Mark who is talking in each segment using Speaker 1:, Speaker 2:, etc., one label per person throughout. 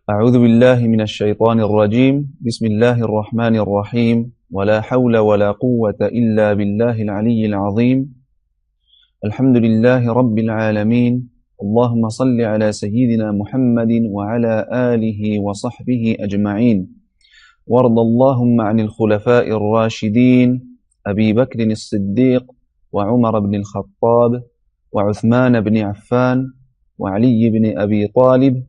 Speaker 1: أعوذ بالله من الشيطان الرجيم بسم الله الرحمن الرحيم ولا حول ولا قوة إلا بالله العلي العظيم الحمد لله رب العالمين اللهم صل على سيدنا محمد وعلى آله وصحبه أجمعين وارض اللهم عن الخلفاء الراشدين أبي بكر الصديق وعمر بن الخطاب وعثمان بن عفان وعلي بن أبي طالب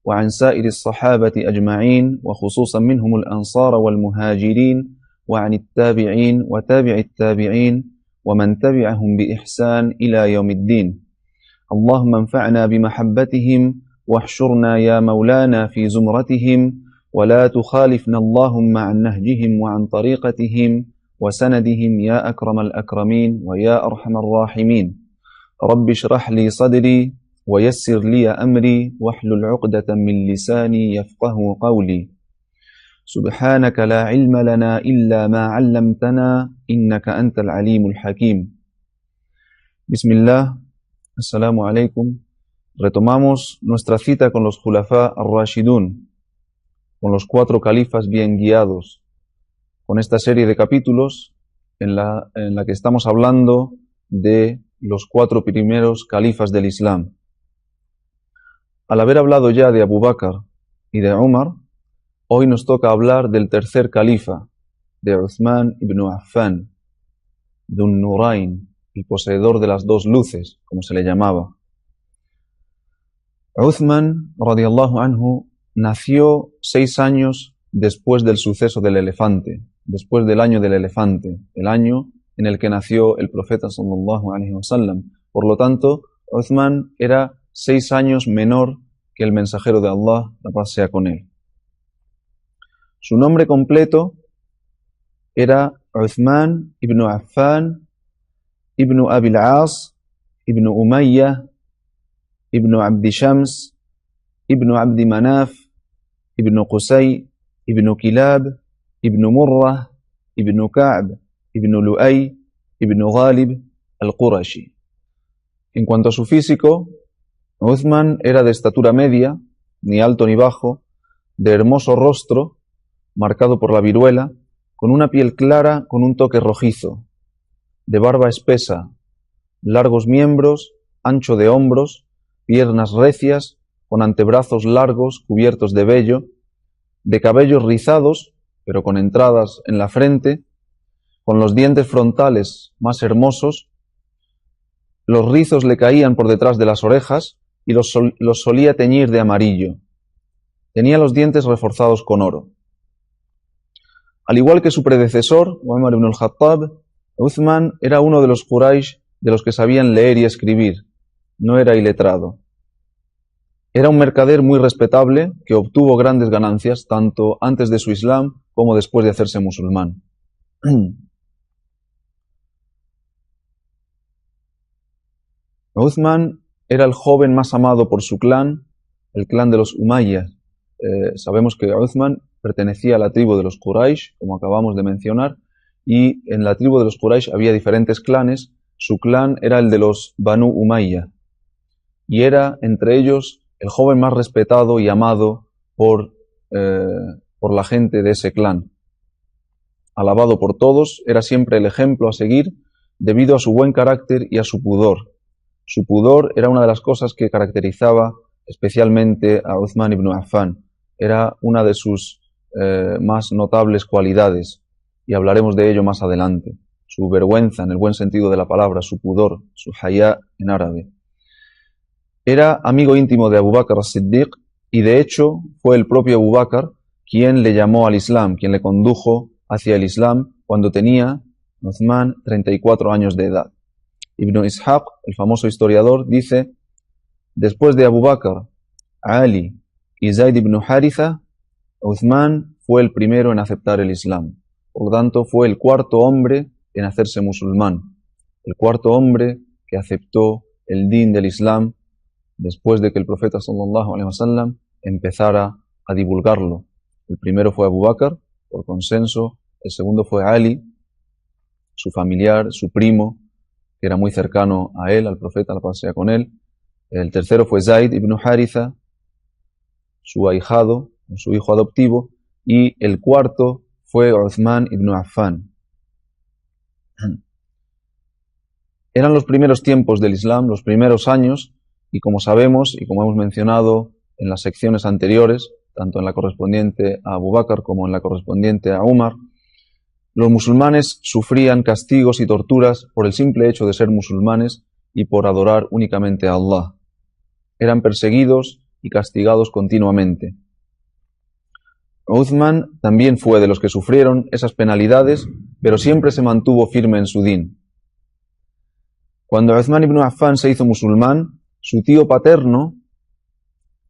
Speaker 1: وعن سائر الصحابة أجمعين وخصوصا منهم الأنصار والمهاجرين وعن التابعين وتابع التابعين ومن تبعهم بإحسان إلى يوم الدين اللهم انفعنا بمحبتهم واحشرنا يا مولانا في زمرتهم ولا تخالفنا اللهم عن نهجهم وعن طريقتهم وسندهم يا أكرم الأكرمين ويا أرحم الراحمين رب اشرح لي صدري ويسر لي أمري واحلل عقدة من لساني يفقه قولي سبحانك لا علم لنا إلا ما علمتنا إنك أنت العليم الحكيم بسم الله السلام عليكم. Retomamos nuestra cita con los Khulafa al-Rashidun, con los 4 califas bien guiados, con esta serie de capítulos en la que estamos hablando de los 4 primeros califas del Islam. Al haber hablado ya de Abu Bakr y de Umar, hoy nos toca hablar del tercer califa, de Uthman ibn Affan, Dhun Nurayn, el poseedor de las 2 luces, como se le llamaba. Uthman, radiyallahu anhu, nació 6 años después del suceso del elefante, después del año del elefante, el año en el que nació el profeta sallallahu alaihi wasallam. Por lo tanto, Uthman era 6 años menor que el mensajero de Allah, la paz sea con él. Su nombre completo era Uthman ibn Affan ibn Abil As ibn Umayyah ibn Abdi Shams ibn Abdi Manaf ibn Qusay ibn Kilab ibn Murrah ibn Ka'b ibn Lu'ay ibn Ghalib al-Qurashi. En cuanto a su físico, Uthman era de estatura media, ni alto ni bajo, de hermoso rostro, marcado por la viruela, con una piel clara con un toque rojizo, de barba espesa, largos miembros, ancho de hombros, piernas recias, con antebrazos largos cubiertos de vello, de cabellos rizados, pero con entradas en la frente, con los dientes frontales más hermosos. Los rizos le caían por detrás de las orejas y los solía teñir de amarillo. Tenía los dientes reforzados con oro. Al igual que su predecesor, Umar ibn al-Khattab, Uthman era uno de los Quraysh de los que sabían leer y escribir, no era iletrado. Era un mercader muy respetable que obtuvo grandes ganancias tanto antes de su Islam como después de hacerse musulmán. Uthman era el joven más amado por su clan, el clan de los Umayyah. Sabemos que Uthman pertenecía a la tribu de los Quraysh, como acabamos de mencionar, y en la tribu de los Quraysh había diferentes clanes. Su clan era el de los Banu Umayyah, y era entre ellos el joven más respetado y amado por la gente de ese clan. Alabado por todos, era siempre el ejemplo a seguir debido a su buen carácter y a su pudor. Su pudor era una de las cosas que caracterizaba especialmente a Uthman ibn Affan. Era una de sus más notables cualidades, y hablaremos de ello más adelante. Su vergüenza, en el buen sentido de la palabra, su pudor, su hayá en árabe. Era amigo íntimo de Abu Bakr as-Siddiq, y de hecho fue el propio Abu Bakr quien le llamó al Islam, quien le condujo hacia el Islam cuando tenía Uthman 34 años de edad. Ibn Ishaq, el famoso historiador, dice: después de Abu Bakr, Ali y Zayd ibn Haritha, Uthman fue el primero en aceptar el Islam. Por lo tanto, fue el 4.º hombre en hacerse musulmán, el 4.º hombre que aceptó el din del Islam después de que el profeta sallallahu alaihi wasallam empezara a divulgarlo. El primero fue Abu Bakr, por consenso. El segundo fue Ali, su familiar, su primo, que era muy cercano a él, al profeta, la paz sea con él. El tercero fue Zayd ibn Haritha, su ahijado, su hijo adoptivo, y el cuarto fue Uthman ibn Affan. Eran los primeros tiempos del Islam, los primeros años, y como sabemos y como hemos mencionado en las secciones anteriores, tanto en la correspondiente a Abu Bakr como en la correspondiente a Umar, los musulmanes sufrían castigos y torturas por el simple hecho de ser musulmanes y por adorar únicamente a Allah. Eran perseguidos y castigados continuamente. Uthman también fue de los que sufrieron esas penalidades, pero siempre se mantuvo firme en su din. Cuando Uthman ibn Affan se hizo musulmán, su tío paterno,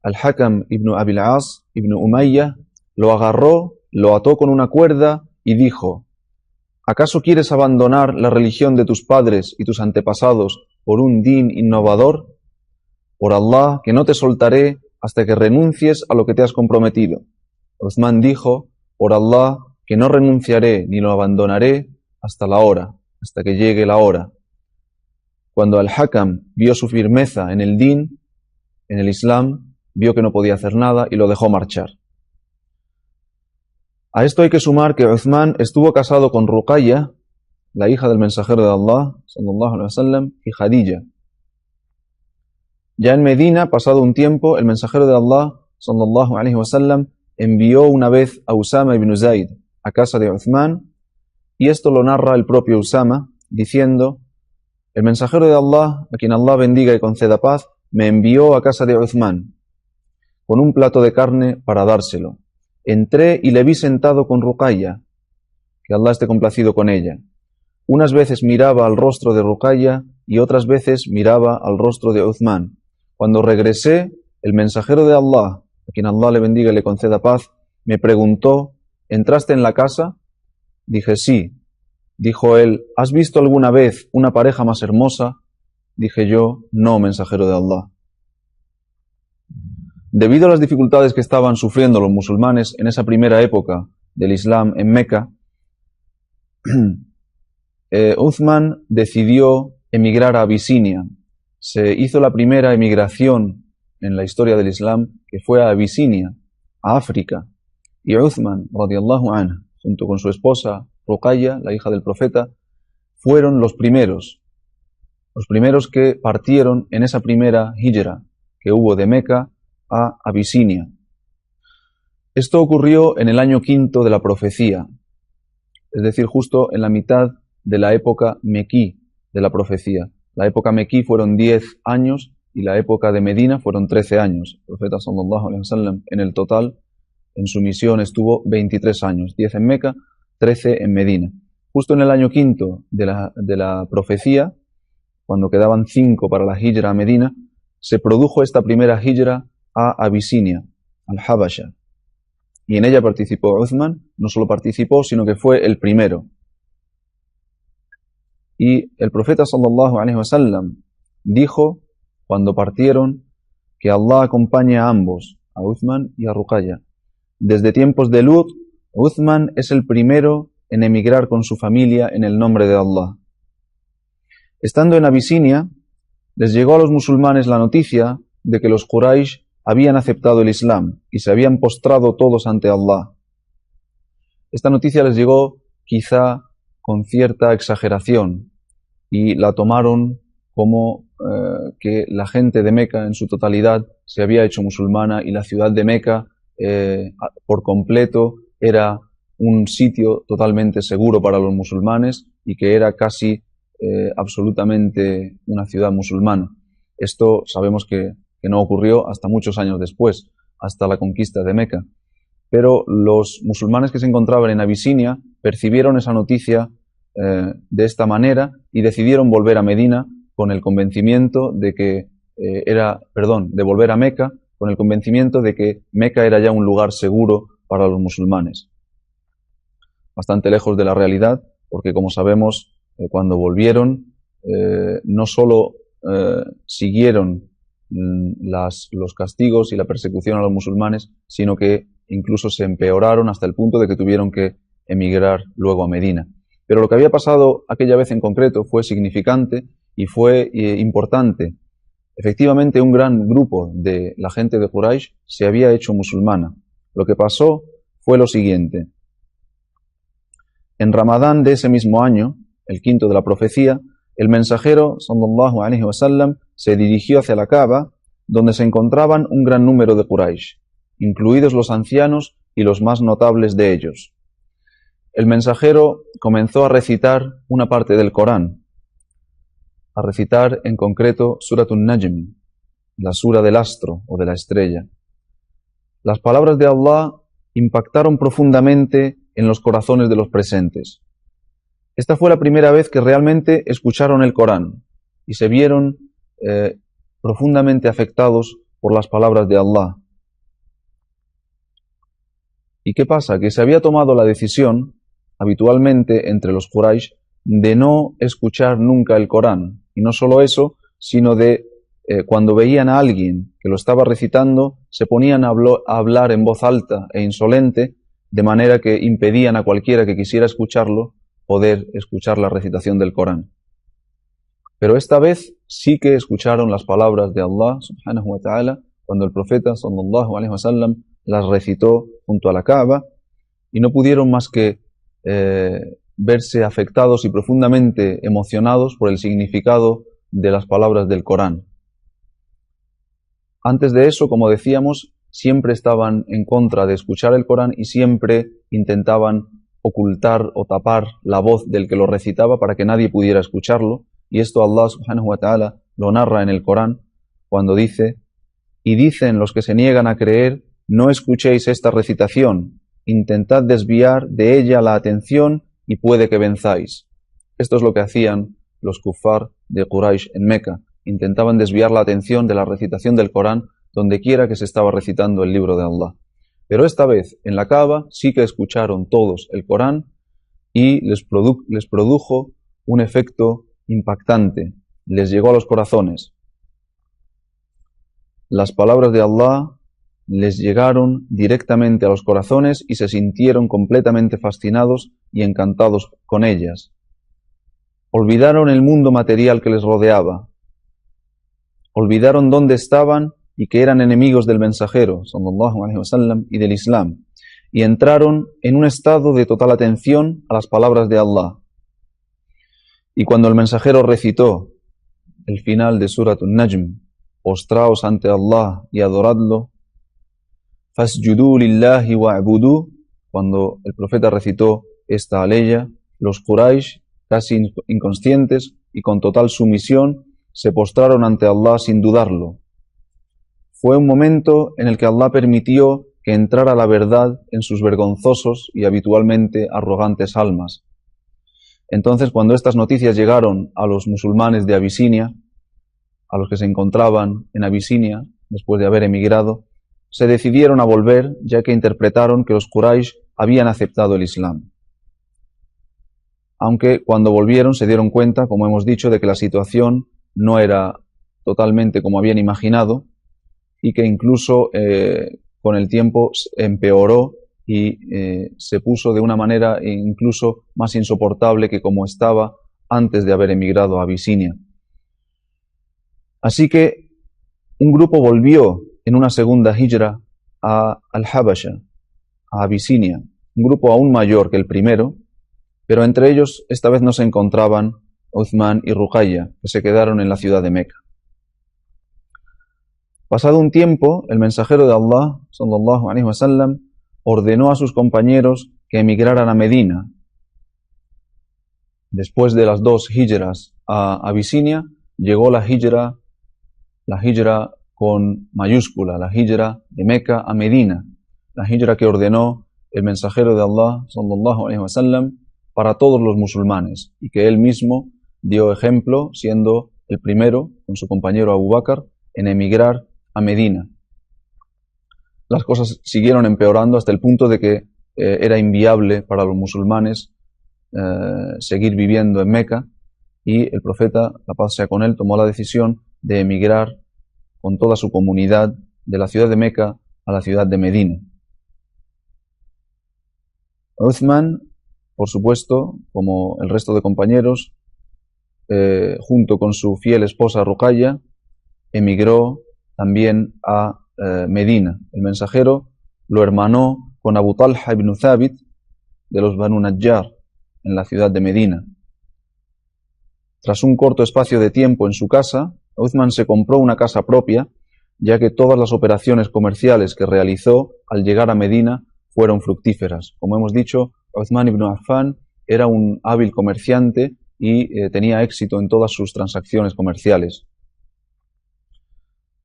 Speaker 1: Al-Hakam ibn Abil As ibn Umayyah, lo agarró, lo ató con una cuerda y dijo: ¿acaso quieres abandonar la religión de tus padres y tus antepasados por un din innovador? Por Allah, que no te soltaré hasta que renuncies a lo que te has comprometido. Uthman dijo: por Allah, que no renunciaré ni lo abandonaré hasta la hora, hasta que llegue la hora. Cuando Al-Hakam vio su firmeza en el din, en el Islam, vio que no podía hacer nada y lo dejó marchar. A esto hay que sumar que Uthman estuvo casado con Ruqayya, la hija del mensajero de Allah, sallallahu alaihi wasallam, y Khadija. Ya en Medina, pasado un tiempo, el mensajero de Allah, sallallahu alaihi wasallam, envió una vez a Usama ibn Zayd a casa de Uthman, y esto lo narra el propio Usama, diciendo: el mensajero de Allah, a quien Allah bendiga y conceda paz, me envió a casa de Uthman con un plato de carne para dárselo. Entré y le vi sentado con Ruqayya, que Allah esté complacido con ella. Unas veces miraba al rostro de Ruqayya y otras veces miraba al rostro de Uthman. Cuando regresé, el mensajero de Allah, a quien Allah le bendiga y le conceda paz, me preguntó: ¿entraste en la casa? Dije: sí. Dijo él: ¿has visto alguna vez una pareja más hermosa? Dije yo: no, mensajero de Allah. Debido a las dificultades que estaban sufriendo los musulmanes en esa primera época del Islam en Meca, Uthman decidió emigrar a Abisinia. Se hizo la primera emigración en la historia del Islam, que fue a Abisinia, a África. Y Uthman, radiyallahu anhu, junto con su esposa Ruqayya, la hija del profeta, fueron los primeros que partieron en esa primera hijra que hubo de Meca a Abisinia. Esto ocurrió en el año 5 de la profecía, es decir, justo en la mitad de la época mequí de la profecía. La época mequí fueron 10 años y la época de Medina fueron 13 años. El profeta sallallahu alaihi wasallam en el total en su misión estuvo 23 años, 10 en Meca, 13 en Medina. Justo en el año 5 de la profecía, cuando quedaban 5 para la hijra a Medina, se produjo esta primera hijra a Abisinia, al Habasha. Y en ella participó Uthman, no solo participó, sino que fue el primero. Y el profeta sallallahu alaihi wasallam dijo, cuando partieron, que Allah acompañe a ambos, a Uthman y a Ruqayya. Desde tiempos de Lut, Uthman es el primero en emigrar con su familia en el nombre de Allah. Estando en Abisinia, les llegó a los musulmanes la noticia de que los Quraysh habían aceptado el Islam y se habían postrado todos ante Allah. Esta noticia les llegó quizá con cierta exageración y la tomaron como que la gente de Meca en su totalidad se había hecho musulmana y la ciudad de Meca por completo era un sitio totalmente seguro para los musulmanes y que era casi absolutamente una ciudad musulmana. Esto sabemos que no ocurrió hasta muchos años después, hasta la conquista de Meca. Pero los musulmanes que se encontraban en Abisinia percibieron esa noticia de esta manera y decidieron volver a Medina con el convencimiento de que de volver a Meca con el convencimiento de que Meca era ya un lugar seguro para los musulmanes. Bastante lejos de la realidad, porque como sabemos, cuando volvieron, no solo siguieron los castigos y la persecución a los musulmanes, sino que incluso se empeoraron hasta el punto de que tuvieron que emigrar luego a Medina. Pero lo que había pasado aquella vez en concreto fue significante y fue importante Efectivamente, un gran grupo de la gente de Quraysh se había hecho musulmana. Lo que pasó fue lo siguiente. En Ramadán de ese mismo año, el quinto de la profecía, el mensajero, sallallahu alaihi wasallam, se dirigió hacia la Kaaba, donde se encontraban un gran número de Quraysh, incluidos los ancianos y los más notables de ellos. El mensajero comenzó a recitar una parte del Corán, a recitar en concreto Suratun Najm, la sura del astro o de la estrella. Las palabras de Allah impactaron profundamente en los corazones de los presentes. Esta fue la primera vez que realmente escucharon el Corán y se vieron profundamente afectados por las palabras de Allah. ¿Y qué pasa? Que se había tomado la decisión, habitualmente entre los Quraysh, de no escuchar nunca el Corán. Y no solo eso, sino de cuando veían a alguien que lo estaba recitando, se ponían a hablar en voz alta e insolente, de manera que impedían a cualquiera que quisiera escucharlo poder escuchar la recitación del Corán. Pero esta vez sí que escucharon las palabras de Allah subhanahu wa ta'ala cuando el profeta sallallahu alaihi wasallam las recitó junto a la Kaaba y no pudieron más que verse afectados y profundamente emocionados por el significado de las palabras del Corán. Antes de eso, como decíamos, siempre estaban en contra de escuchar el Corán y siempre intentaban ocultar o tapar la voz del que lo recitaba para que nadie pudiera escucharlo. Y esto Allah subhanahu wa ta'ala lo narra en el Corán cuando dice: y dicen los que se niegan a creer, no escuchéis esta recitación, intentad desviar de ella la atención y puede que venzáis. Esto es lo que hacían los kuffar de Quraysh en Meca. Intentaban desviar la atención de la recitación del Corán donde quiera que se estaba recitando el libro de Allah. Pero esta vez en la Kaaba sí que escucharon todos el Corán y les produjo un efecto impactante, les llegó a los corazones. Las palabras de Allah les llegaron directamente a los corazones y se sintieron completamente fascinados y encantados con ellas. Olvidaron el mundo material que les rodeaba, olvidaron dónde estaban y que eran enemigos del mensajero, sallallahu alaihi wasallam, y del Islam, y entraron en un estado de total atención a las palabras de Allah. Y cuando el mensajero recitó el final de Suratun Najm, postraos ante Allah y adoradlo, fasjudu lillahi wa'budu, cuando el profeta recitó esta aleya, los Quraysh, casi inconscientes y con total sumisión, se postraron ante Allah sin dudarlo. Fue un momento en el que Allah permitió que entrara la verdad en sus vergonzosos y habitualmente arrogantes almas. Entonces, cuando estas noticias llegaron a los musulmanes de Abisinia, a los que se encontraban en Abisinia después de haber emigrado, se decidieron a volver, ya que interpretaron que los Quraysh habían aceptado el Islam. Aunque cuando volvieron se dieron cuenta, como hemos dicho, de que la situación no era totalmente como habían imaginado y que incluso con el tiempo empeoró y se puso de una manera incluso más insoportable que como estaba antes de haber emigrado a Abisinia. Así que un grupo volvió en una segunda hijra a Al-Habasha, a Abisinia, un grupo aún mayor que el primero, pero entre ellos esta vez no se encontraban Uthman y Ruqayya, que se quedaron en la ciudad de Meca. Pasado un tiempo, el mensajero de Allah, sallallahu alaihi wasallam, ordenó a sus compañeros que emigraran a Medina. Después de las dos hijras a Abisinia, llegó la hijra con mayúscula, la hijra de Meca a Medina, la hijra que ordenó el mensajero de Allah, sallallahu alaihi wasallam, para todos los musulmanes, y que él mismo dio ejemplo, siendo el primero, con su compañero Abu Bakr, en emigrar a Medina. Las cosas siguieron empeorando hasta el punto de que era inviable para los musulmanes seguir viviendo en Meca, y el profeta, la paz sea con él, tomó la decisión de emigrar con toda su comunidad de la ciudad de Meca a la ciudad de Medina. Uthman, por supuesto, como el resto de compañeros, junto con su fiel esposa Ruqayya, emigró también a Medina. El mensajero lo hermanó con Abu Talha ibn Thabit de los Banu Najjar en la ciudad de Medina. Tras un corto espacio de tiempo en su casa, Uthman se compró una casa propia, ya que todas las operaciones comerciales que realizó al llegar a Medina fueron fructíferas. Como hemos dicho, Uthman ibn Affan era un hábil comerciante y tenía éxito en todas sus transacciones comerciales.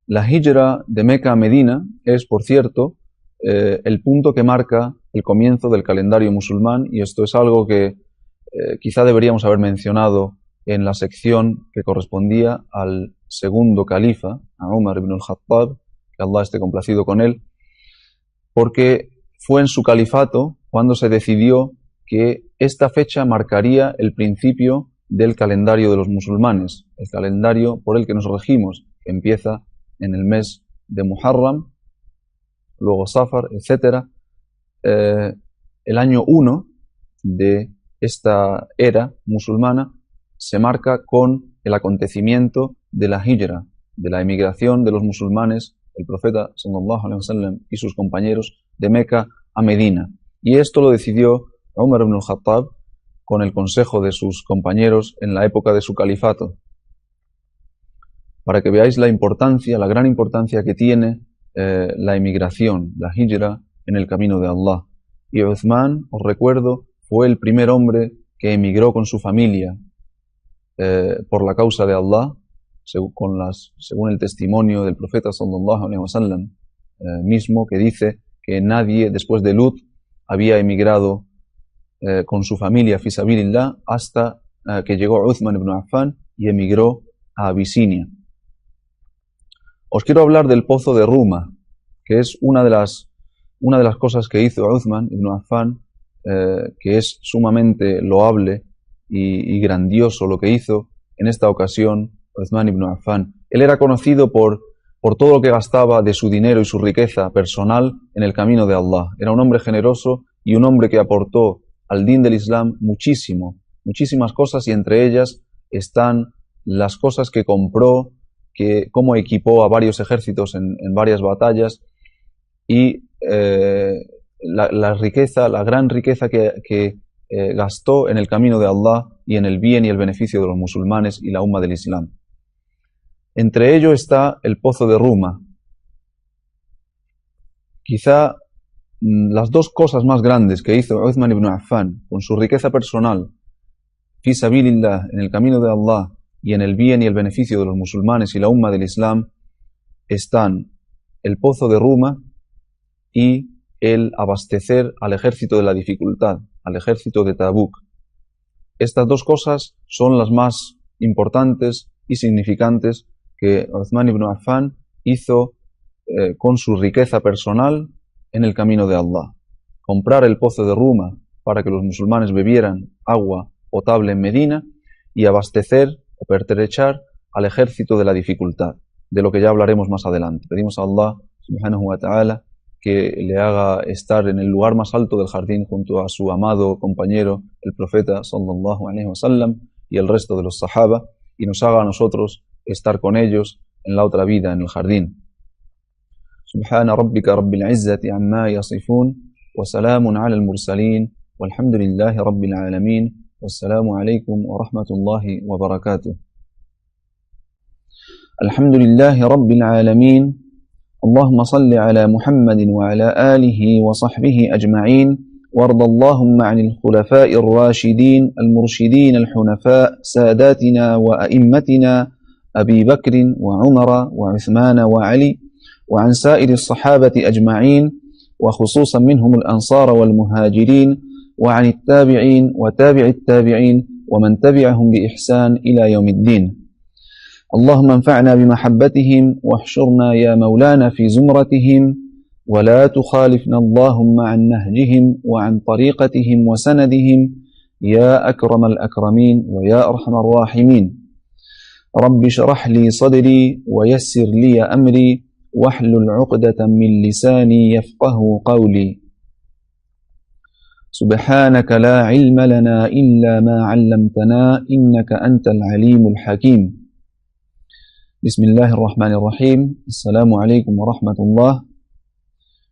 Speaker 1: La hijra de Meca a Medina es, por cierto, el punto que marca el comienzo del calendario musulmán, y esto es algo que quizá deberíamos haber mencionado en la sección que correspondía al segundo califa, a Umar ibn al-Khattab, que Allah esté complacido con él, porque fue en su califato cuando se decidió que esta fecha marcaría el principio del calendario de los musulmanes, el calendario por el que nos regimos, que empieza en el mes de Muharram, luego Safar, etc. El año 1 de esta era musulmana se marca con el acontecimiento de la hijra, de la emigración de los musulmanes, el profeta sallallahu alaihi wasallam y sus compañeros de Meca a Medina. Y esto lo decidió Umar ibn al-Khattab con el consejo de sus compañeros en la época de su califato. Para que veáis la importancia, la gran importancia que tiene la emigración, la hijra en el camino de Allah. Y Uthman, os recuerdo, fue el primer hombre que emigró con su familia por la causa de Allah, según el testimonio del profeta sallallahu alaihi wasallam mismo, que dice que nadie después de Lut había emigrado con su familia fi sabilillah hasta que llegó Uthman ibn Affan y emigró a Abisinia. Os quiero hablar del pozo de Ruma, que es una de las cosas que hizo Uthman ibn Affan, que es sumamente loable y grandioso lo que hizo en esta ocasión Uthman ibn Affan. Él era conocido por todo lo que gastaba de su dinero y su riqueza personal en el camino de Allah. Era un hombre generoso y un hombre que aportó al din del Islam muchísimas cosas, y entre ellas están las cosas que compró, cómo equipó a varios ejércitos en varias batallas, y la gran riqueza que gastó en el camino de Allah y en el bien y el beneficio de los musulmanes y la umma del Islam. Entre ello está el pozo de Ruma. Quizá las dos cosas más grandes que hizo Uthman ibn Affan con su riqueza personal, fi sabilillah, en el camino de Allah y en el bien y el beneficio de los musulmanes y la umma del Islam, están el pozo de Ruma y el abastecer al ejército de la dificultad, al ejército de Tabuk. Estas dos cosas son las más importantes y significantes que Uthman ibn Affan hizo con su riqueza personal en el camino de Allah. Comprar el pozo de Ruma para que los musulmanes bebieran agua potable en Medina, y abastecer o pertrechar al ejército de la dificultad, de lo que ya hablaremos más adelante. Pedimos a Allah subhanahu wa ta'ala que le haga estar en el lugar más alto del jardín junto a su amado compañero, el profeta sallallahu alaihi wasallam, y el resto de los sahaba, y nos haga a nosotros estar con ellos en la otra vida, en el jardín. Subhana rabbika rabbil izzati amma yasifun, wa salamun ala al-mursalin, walhamdulillahi rabbil alamin, wassalamu alaikum wa rahmatullahi wa barakatuh. Alhamdulillahi rabbil alamin. اللهم صل على محمد وعلى آله وصحبه أجمعين، وارض اللهم عن الخلفاء الراشدين المرشدين الحنفاء ساداتنا وأئمتنا أبي بكر وعمر وعثمان وعلي، وعن سائر الصحابة أجمعين، وخصوصا منهم الأنصار والمهاجرين، وعن التابعين وتابع التابعين ومن تبعهم بإحسان إلى يوم الدين. اللهم انفعنا بمحبتهم واحشرنا يا مولانا في زمرتهم، ولا تخالفنا اللهم عن نهجهم وعن طريقتهم وسندهم يا أكرم الأكرمين ويا أرحم الراحمين. رب اشرح لي صدري ويسر لي أمري واحلل عقدة من لساني يفقه قولي. سبحانك لا علم لنا إلا ما علمتنا إنك أنت العليم الحكيم. Bismillahirrahmanirrahim. Assalamu alaikum wa rahmatullah.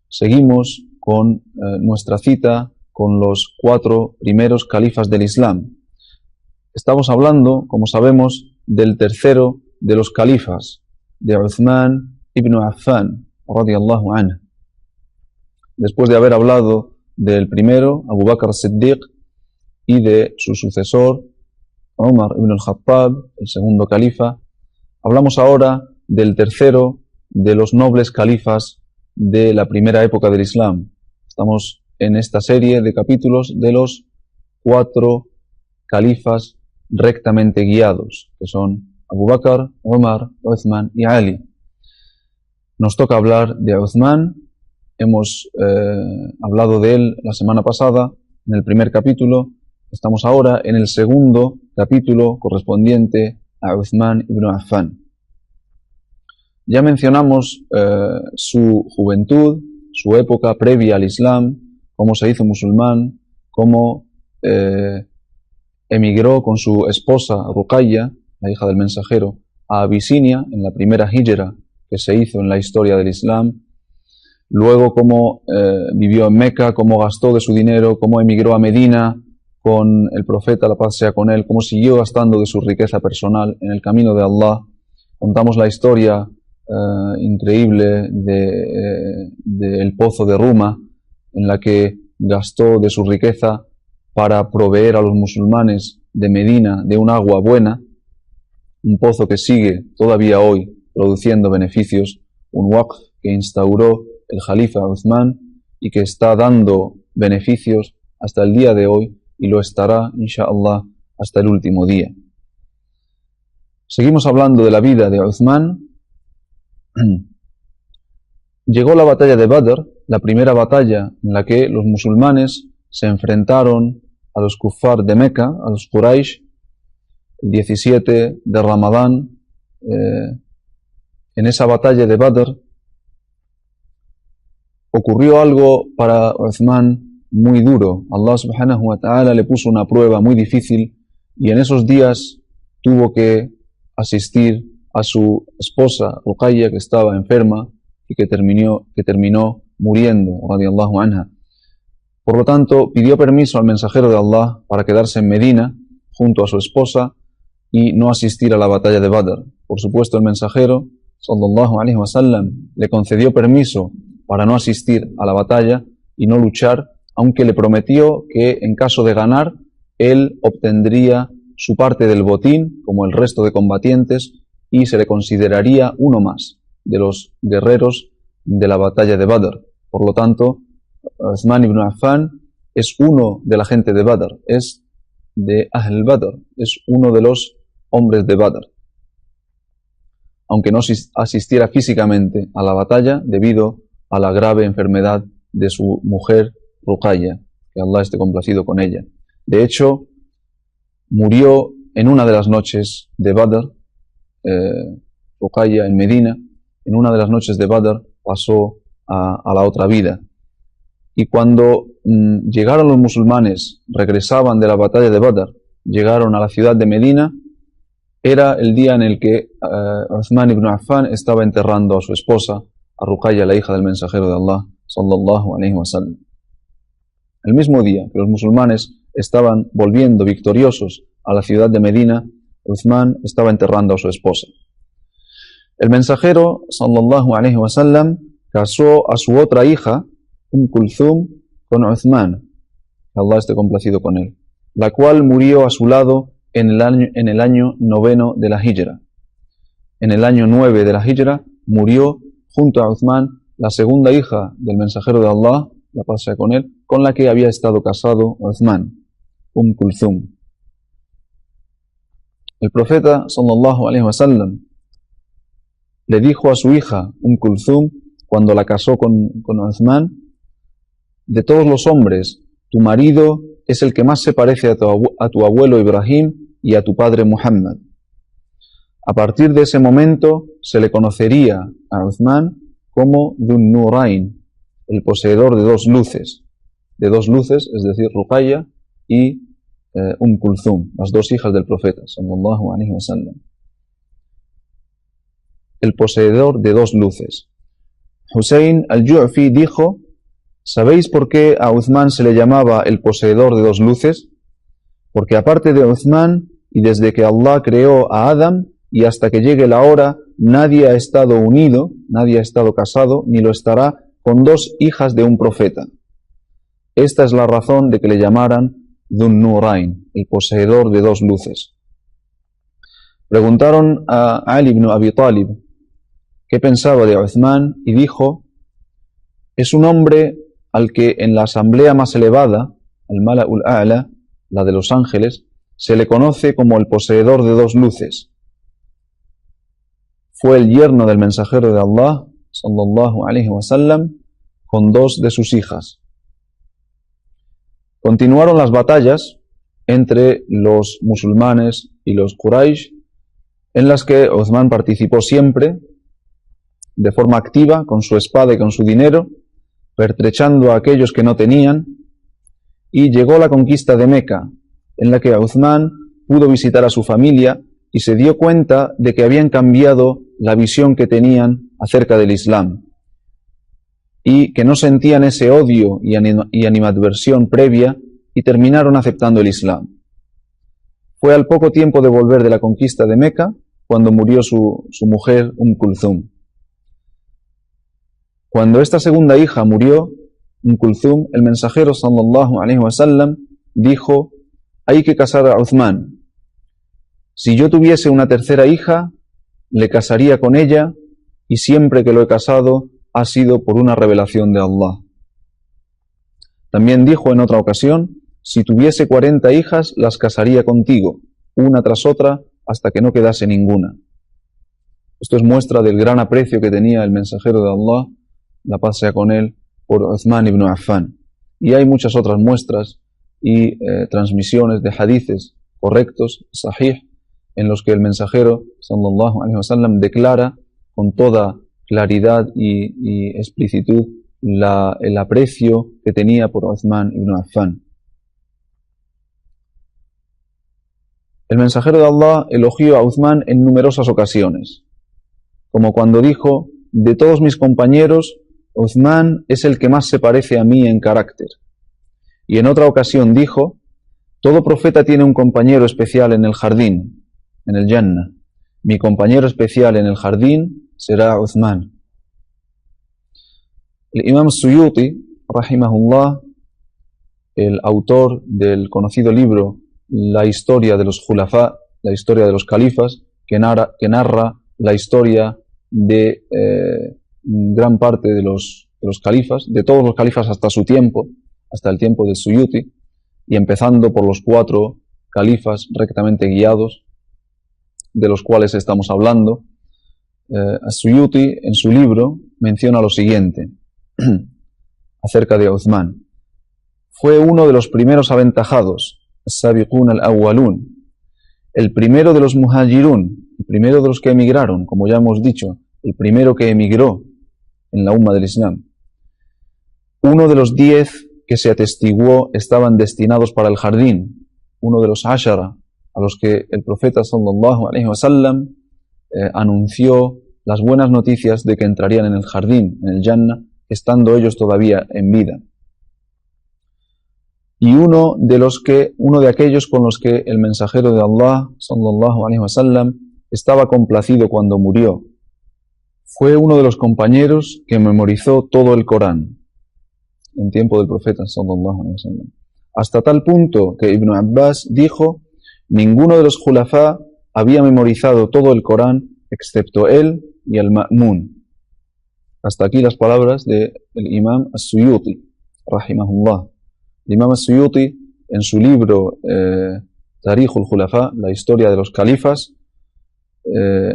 Speaker 1: Seguimos con nuestra cita con los 4 primeros califas del Islam. Estamos hablando, como sabemos, del tercero de los califas, de Uthman ibn Affan, radiyallahu anhu. Después de haber hablado del primero, Abu Bakr as-Siddiq, y de su sucesor, Umar ibn al-Khattab, el segundo califa, hablamos ahora del tercero de los nobles califas de la primera época del Islam. Estamos en esta serie de capítulos de los 4 califas rectamente guiados, que son Abu Bakr, Umar, Uthman y Ali. Nos toca hablar de Uthman. Hemos hablado de él la semana pasada en el primer capítulo. Estamos ahora en el segundo capítulo correspondiente a Uthman ibn Affan. Ya mencionamos su juventud, su época previa al Islam, cómo se hizo musulmán, cómo emigró con su esposa Ruqayya, la hija del mensajero, a Abisinia en la primera hijra que se hizo en la historia del Islam. Luego cómo vivió en Meca, cómo gastó de su dinero, cómo emigró a Medina con el profeta, la paz sea con él, cómo siguió gastando de su riqueza personal en el camino de Allah. Contamos la historia increíble del pozo de Ruma, en la que gastó de su riqueza para proveer a los musulmanes de Medina de un agua buena, un pozo que sigue todavía hoy produciendo beneficios, un waqf que instauró el Jalifa Uthman y que está dando beneficios hasta el día de hoy y lo estará, inshallah, hasta el último día. Seguimos hablando de la vida de Uthman. Llegó la batalla de Badr, la primera batalla en la que los musulmanes se enfrentaron a los kuffar de Meca, a los Quraysh, el 17 de Ramadán. En esa batalla de Badr ocurrió algo para Uthman muy duro. Allah subhanahu wa ta'ala le puso una prueba muy difícil y en esos días tuvo que asistir a su esposa Ruqayya, que estaba enferma y que terminó muriendo, radiyallahu anha. Por lo tanto, pidió permiso al mensajero de Allah para quedarse en Medina junto a su esposa y no asistir a la batalla de Badr. Por supuesto, el mensajero, sallallahu alaihi wasallam, le concedió permiso para no asistir a la batalla y no luchar, aunque le prometió que en caso de ganar, él obtendría su parte del botín, como el resto de combatientes, y se le consideraría uno más de los guerreros de la batalla de Badr. Por lo tanto, Uthman ibn Affan es uno de la gente de Badr, es de Ahl Badr, es uno de los hombres de Badr, aunque no asistiera físicamente a la batalla debido a la grave enfermedad de su mujer Ruqayya, que Allah esté complacido con ella. De hecho, murió en una de las noches de Badr, Ruqayya en Medina, en una de las noches de Badr pasó a la otra vida. Y cuando llegaron los musulmanes, regresaban de la batalla de Badr, llegaron a la ciudad de Medina, era el día en el que Uthman ibn Affan estaba enterrando a su esposa, a Ruqayya, la hija del mensajero de Allah, sallallahu alaihi wasallam. El mismo día que los musulmanes estaban volviendo victoriosos a la ciudad de Medina, Uthman estaba enterrando a su esposa. El mensajero, sallallahu alaihi wasallam, casó a su otra hija, Kulthum, con Uthman, que Allah esté complacido con él, la cual murió a su lado en el año 9 de la hijra. En el año 9 de la hijra murió junto a Uthman la segunda hija del mensajero de Allah, la paz sea con él, con la que había estado casado Uthman, Kulthum. El profeta, sallallahu alaihi wasallam, le dijo a su hija, Kulthum, cuando la casó con Uthman: de todos los hombres, tu marido es el que más se parece a tu abuelo Ibrahim y a tu padre Muhammad. A partir de ese momento se le conocería a Uthman como Dhun Nurayn, el poseedor de dos luces, es decir, Ruqayya y Kulthum, las dos hijas del profeta, sallallahu alaihi wasallam. el poseedor de dos luces. Hussein al-Ju'fi dijo: ¿sabéis por qué a Uthman se le llamaba el poseedor de dos luces? Porque aparte de Uthman, y desde que Allah creó a Adam y hasta que llegue la hora, nadie ha estado unido, nadie ha estado casado, ni lo estará con dos hijas de un profeta. Esta es la razón de que le llamaran Dhun Nurayn, el poseedor de dos luces. Preguntaron a Ali ibn Abi Talib qué pensaba de Uthman y dijo: es un hombre al que en la asamblea más elevada, al Mala'ul A'la, la de los ángeles, se le conoce como el poseedor de dos luces. Fue el yerno del mensajero de Allah, sallallahu alaihi wasallam, con dos de sus hijas. Continuaron las batallas entre los musulmanes y los Quraysh, en las que Uthman participó siempre, de forma activa, con su espada y con su dinero, pertrechando a aquellos que no tenían, y llegó la conquista de Meca, en la que Uthman pudo visitar a su familia y se dio cuenta de que habían cambiado la visión que tenían acerca del Islam, y que no sentían ese odio y animadversión previa, y terminaron aceptando el Islam. Fue al poco tiempo de volver de la conquista de Meca cuando murió su mujer Kulthum. Cuando esta segunda hija murió, Kulthum, el mensajero sallallahu alaihi wasallam dijo: hay que casar a Uthman. Si yo tuviese una tercera hija, le casaría con ella, y siempre que lo he casado ha sido por una revelación de Allah. También dijo en otra ocasión: si tuviese 40 hijas, las casaría contigo, una tras otra, hasta que no quedase ninguna. Esto es muestra del gran aprecio que tenía el mensajero de Allah, la paz sea con él, por Uthman ibn Affan. Y hay muchas otras muestras y transmisiones de hadices correctos, sahih, en los que el mensajero sallallahu alaihi wasallam declara con toda claridad y explicitud el aprecio que tenía por Uthman ibn Affan. El mensajero de Allah elogió a Uthman en numerosas ocasiones, como cuando dijo: de todos mis compañeros, Uthman es el que más se parece a mí en carácter. Y en otra ocasión dijo: todo profeta tiene un compañero especial en el jardín, en el Jannah. Mi compañero especial en el jardín será Uthman. El Imam Suyuti, rahimahullah, el autor del conocido libro La historia de los Khulafa, la historia de los califas, que narra la historia de gran parte de los califas, de todos los califas hasta su tiempo, hasta el tiempo de Suyuti, y empezando por los 4 califas rectamente guiados, de los cuales estamos hablando. Suyuti en su libro menciona lo siguiente acerca de Uthman: fue uno de los primeros aventajados, as-sabiqun al-awwalun, el primero de los muhajirun, el primero de los que emigraron, como ya hemos dicho, el primero que emigró en la umma del Islam. Uno de los 10 que se atestiguó estaban destinados para el jardín, uno de los ashara a los que el profeta sallallahu alaihi wasallam anunció las buenas noticias de que entrarían en el jardín, en el Jannah, estando ellos todavía en vida. Y uno de aquellos con los que el mensajero de Allah sallallahu alaihi wasallam estaba complacido cuando murió. Fue uno de los compañeros que memorizó todo el Corán en tiempo del profeta sallallahu alaihi wasallam, hasta tal punto que Ibn Abbas dijo: ninguno de los Khulafa había memorizado todo el Corán excepto él y el Ma'mun. Hasta aquí las palabras del Imam As-Suyuti, rahimahullah. El Imam As-Suyuti, en su libro Tarikh al-Khulafa, la historia de los califas,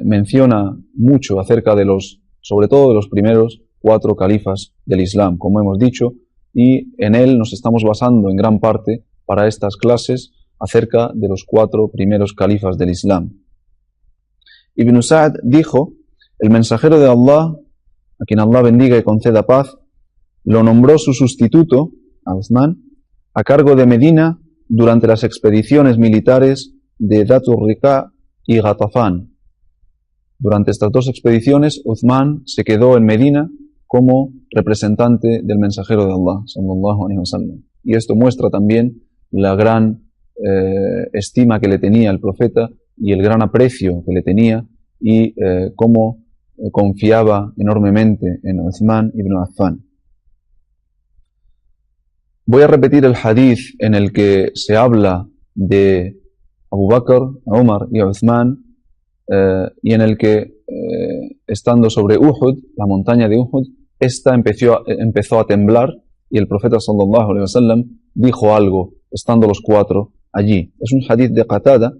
Speaker 1: menciona mucho acerca de sobre todo de los primeros 4 califas del Islam, como hemos dicho, y en él nos estamos basando en gran parte para estas clases acerca de los 4 primeros califas del Islam. Ibn Sa'd dijo: el mensajero de Allah, a quien Allah bendiga y conceda paz, lo nombró su sustituto, a Uthman, a cargo de Medina durante las expediciones militares de Dhatur Riqa y Ghatafan. Durante estas dos expediciones, Uthman se quedó en Medina como representante del mensajero de Allah, sallallahu alaihi wasallam. Y esto muestra también la gran estima que le tenía el profeta y el gran aprecio que le tenía y cómo confiaba enormemente en Uthman ibn Affan. Voy a repetir el hadith en el que se habla de Abu Bakr, Umar y Uthman y en el que estando sobre Uhud, la montaña de Uhud, esta empezó a temblar y el profeta sallallahu alaihi wasallam dijo algo estando los cuatro allí. Es un hadith de Qatada,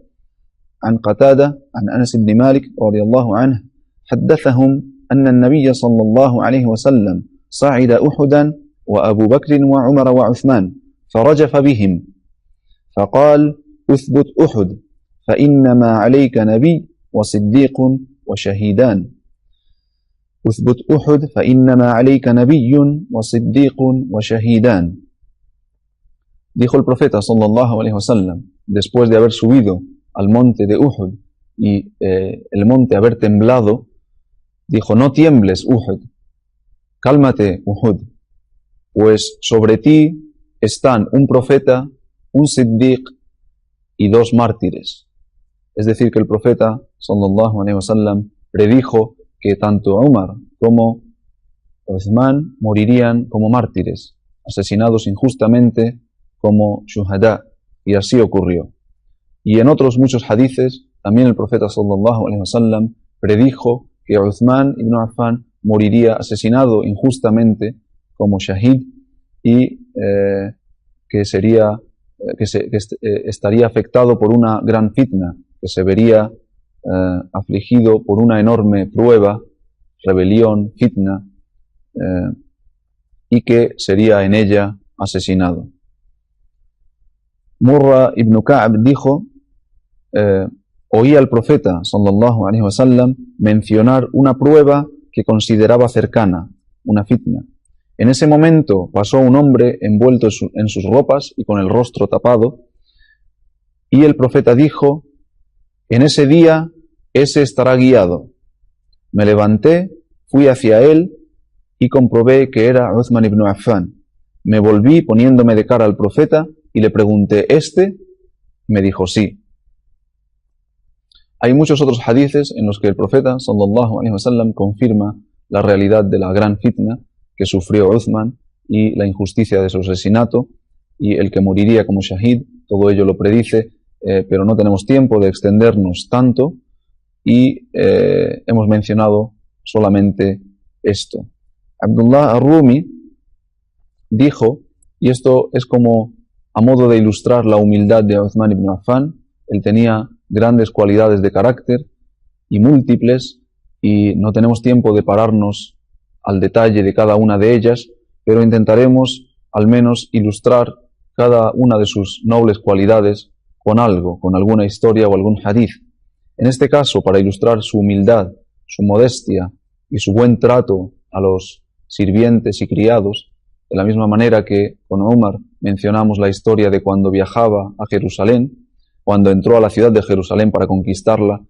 Speaker 1: عن قتادة عن أنس بن مالك رضي الله عنه حدثهم أن النبي صلى الله عليه وسلم صعد أحدا وأبو بكر وعمر وعثمان فرجف بهم فقال اثبت أحد فإنما عليك نبي وصديق وشهيدان اثبت أحد فإنما عليك نبي وصديق وشهيدان. Dijo el profeta sallallahu alaihi wasallam, después de haber subido al monte de Uhud y el monte haber temblado, dijo: no tiembles, Uhud, cálmate, Uhud, pues sobre ti están un profeta, un siddiq y dos mártires. Es decir, que el profeta sallallahu alaihi wasallam predijo que tanto Umar como Uthman morirían como mártires, asesinados injustamente como shuhada, y así ocurrió. Y en otros muchos hadices, también el profeta sallallahu alaihi wasallam predijo que Uthman ibn Affan moriría asesinado injustamente como shahid y que estaría afectado por una gran fitna, que se vería afligido por una enorme prueba, rebelión, fitna, y que sería en ella asesinado. Murra ibn Ka'b dijo: oí al profeta sallallahu alaihi wasallam mencionar una prueba que consideraba cercana, una fitna. En ese momento pasó un hombre envuelto en sus ropas y con el rostro tapado, y el profeta dijo: en ese día ese estará guiado. Me levanté, fui hacia él y comprobé que era Uthman ibn Affan. Me volví poniéndome de cara al profeta y le pregunté: ¿este? Me dijo: sí. Hay muchos otros hadices en los que el profeta sallallahu alaihi wasallam confirma la realidad de la gran fitna que sufrió Uthman y la injusticia de su asesinato y el que moriría como shahid. Todo ello lo predice, pero no tenemos tiempo de extendernos tanto y hemos mencionado solamente esto. Abdullah ar-Rumi dijo, y esto es como a modo de ilustrar la humildad de Uthman ibn Affan, él tenía grandes cualidades de carácter y múltiples, y no tenemos tiempo de pararnos al detalle de cada una de ellas, pero intentaremos al menos ilustrar cada una de sus nobles cualidades con algo, con alguna historia o algún hadith. En este caso, para ilustrar su humildad, su modestia y su buen trato a los sirvientes y criados, de la misma manera que con Umar mencionamos la historia de cuando viajaba a Jerusalén, cuando entró a la ciudad de Jerusalén para conquistarla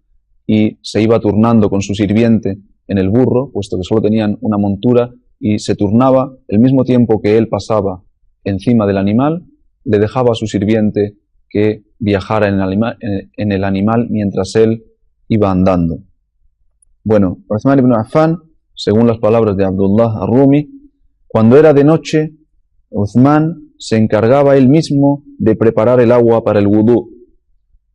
Speaker 1: y se iba turnando con su sirviente en el burro, puesto que solo tenían una montura, y se turnaba el mismo tiempo que él pasaba encima del animal, le dejaba a su sirviente que viajara en el animal mientras él iba andando. Bueno, Uthman ibn Affan, según las palabras de Abdullah ar-Rumi, cuando era de noche, Uthman se encargaba él mismo de preparar el agua para el wudú,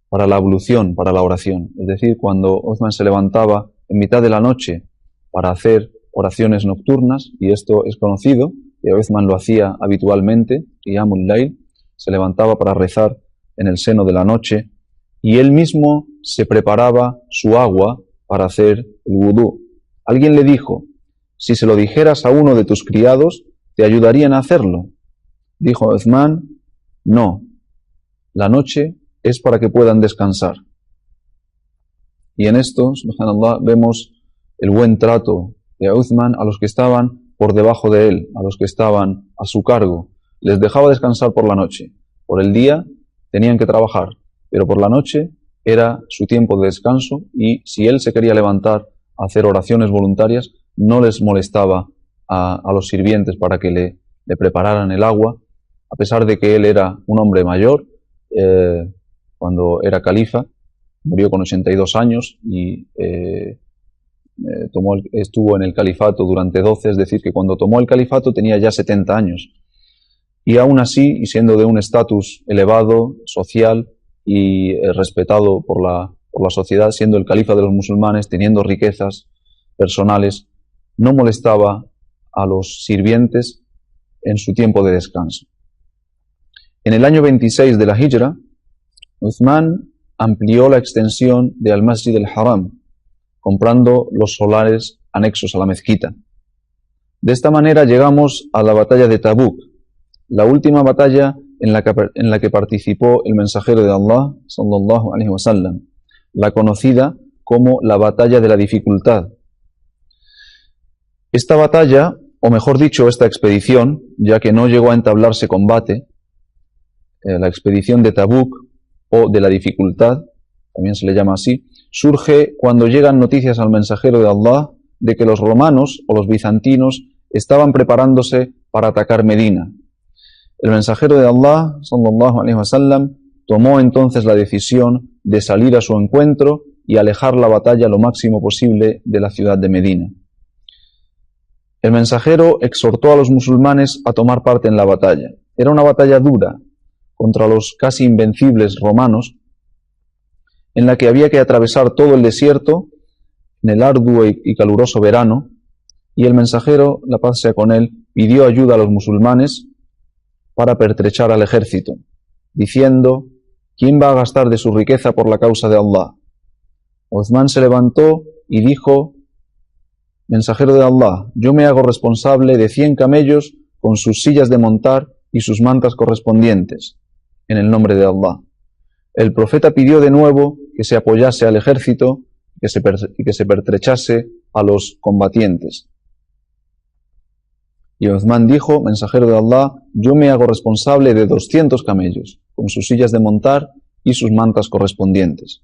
Speaker 1: para la ablución, para la oración. Es decir, cuando Uthman se levantaba en mitad de la noche para hacer oraciones nocturnas, y esto es conocido, que Uthman lo hacía habitualmente, Qiyamul Layl, se levantaba para rezar en el seno de la noche, y él mismo se preparaba su agua para hacer el wudú. Alguien le dijo: si se lo dijeras a uno de tus criados, ¿te ayudarían a hacerlo? Dijo Uthman: no, la noche es para que puedan descansar. Y en esto, subhanallah, vemos el buen trato de Uthman a los que estaban por debajo de él, a los que estaban a su cargo. Les dejaba descansar por la noche. Por el día tenían que trabajar, pero por la noche era su tiempo de descanso, y si él se quería levantar hacer oraciones voluntarias, no les molestaba a los sirvientes para que le prepararan el agua, a pesar de que él era un hombre mayor, cuando era califa, murió con 82 años y estuvo en el califato durante 12, es decir, que cuando tomó el califato tenía ya 70 años. Y aún así, y siendo de un estatus elevado, social y respetado por la sociedad, siendo el califa de los musulmanes, teniendo riquezas personales, no molestaba a los sirvientes en su tiempo de descanso. En el año 26 de la Hijra, Uthman amplió la extensión de Al-Masjid al-Haram, comprando los solares anexos a la mezquita. De esta manera llegamos a la batalla de Tabuk, la última batalla en la que participó el mensajero de Allah, sallallahu alaihi wasallam, la conocida como la batalla de la dificultad. Esta batalla, o mejor dicho, esta expedición, ya que no llegó a entablarse combate, la expedición de Tabuk, o de la dificultad, también se le llama así, surge cuando llegan noticias al mensajero de Allah de que los romanos o los bizantinos estaban preparándose para atacar Medina. El mensajero de Allah, sallallahu alaihi wasallam, tomó entonces la decisión de salir a su encuentro y alejar la batalla lo máximo posible de la ciudad de Medina. El mensajero exhortó a los musulmanes a tomar parte en la batalla. Era una batalla dura contra los casi invencibles romanos, en la que había que atravesar todo el desierto en el arduo y caluroso verano, y el mensajero, la paz sea con él, pidió ayuda a los musulmanes para pertrechar al ejército, diciendo: ¿quién va a gastar de su riqueza por la causa de Allah? Uthman se levantó y dijo: mensajero de Allah, yo me hago responsable de 100 camellos con sus sillas de montar y sus mantas correspondientes, en el nombre de Allah. El profeta pidió de nuevo que se apoyase al ejército y que se pertrechase a los combatientes. Y Uthman dijo: mensajero de Allah, yo me hago responsable de 200 camellos, con sus sillas de montar y sus mantas correspondientes,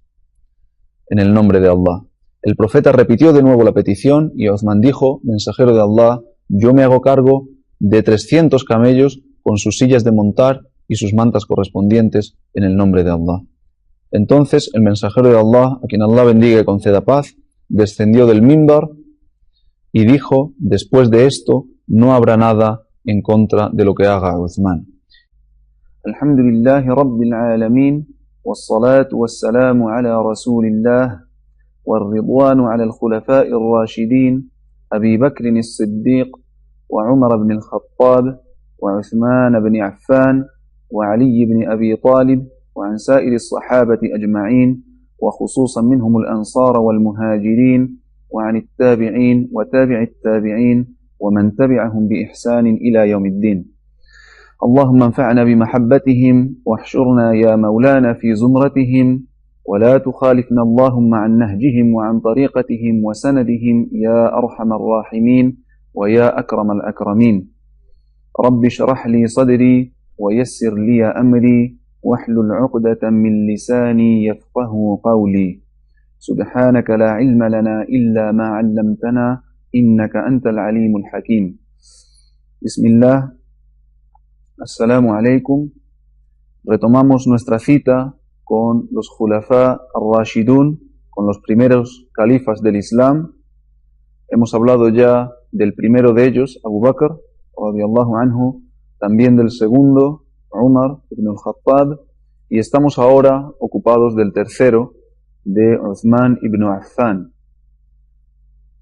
Speaker 1: en el nombre de Allah. El profeta repitió de nuevo la petición y Uthman dijo: mensajero de Allah, yo me hago cargo de 300 camellos con sus sillas de montar y sus mantas correspondientes, en el nombre de Allah. Entonces el mensajero de Allah, a quien Allah bendiga y conceda paz, descendió del mimbar y dijo: después de esto no habrá nada en contra de lo que haga Uthman. Alhamdulillahi Rabbil Alamin, wassalatu wassalamu ala Rasulillah, والرضوان على الخلفاء الراشدين أبي بكر الصديق وعمر بن الخطاب وعثمان بن عفان وعلي بن أبي طالب وعن سائر الصحابة أجمعين وخصوصا منهم الأنصار والمهاجرين وعن التابعين وتابع التابعين ومن تبعهم بإحسان إلى يوم الدين. اللهم انفعنا بمحبتهم واحشرنا يا مولانا في زمرتهم ولا تخالفنا اللهم عن نهجهم وعن طريقتهم وسندهم يا أرحم الراحمين ويا أكرم الأكرمين. رب اشرح لي صدري ويسر لي أمري واحلل عقدة من لساني يفقه قولي. سبحانك لا علم لنا إلا ما علمتنا إنك أنت العليم الحكيم. بسم الله. Assalamu alaikum. Retomamos nuestra cita con los Khulafa ar-Rashidun, con los primeros califas del Islam. Hemos hablado ya del primero de ellos, Abu Bakr, radiyallahu anhu, también del segundo, Umar ibn al-Khattab, y estamos ahora ocupados del tercero, de Uthman ibn Affan.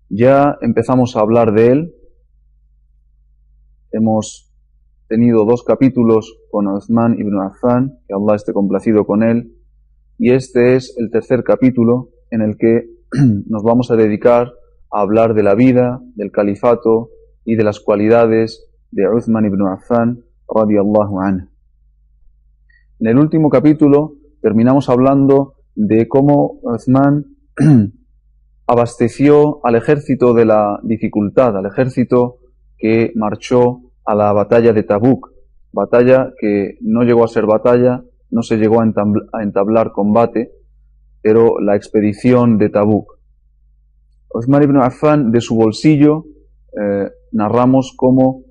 Speaker 1: Ya empezamos a hablar de él. Hemos tenido 2 capítulos con Uthman ibn Affan, que Allah esté complacido con él, y este es el tercer capítulo en el que nos vamos a dedicar a hablar de la vida, del califato y de las cualidades de Uthman ibn Affan radiyallahu anhu. En el último capítulo terminamos hablando de cómo Uthman abasteció al ejército de la dificultad, al ejército que marchó a la batalla de Tabuk, batalla que no llegó a ser batalla, no se llegó a entablar combate, pero la expedición de Tabuk. Uthman ibn Affan, de su bolsillo, narramos cómo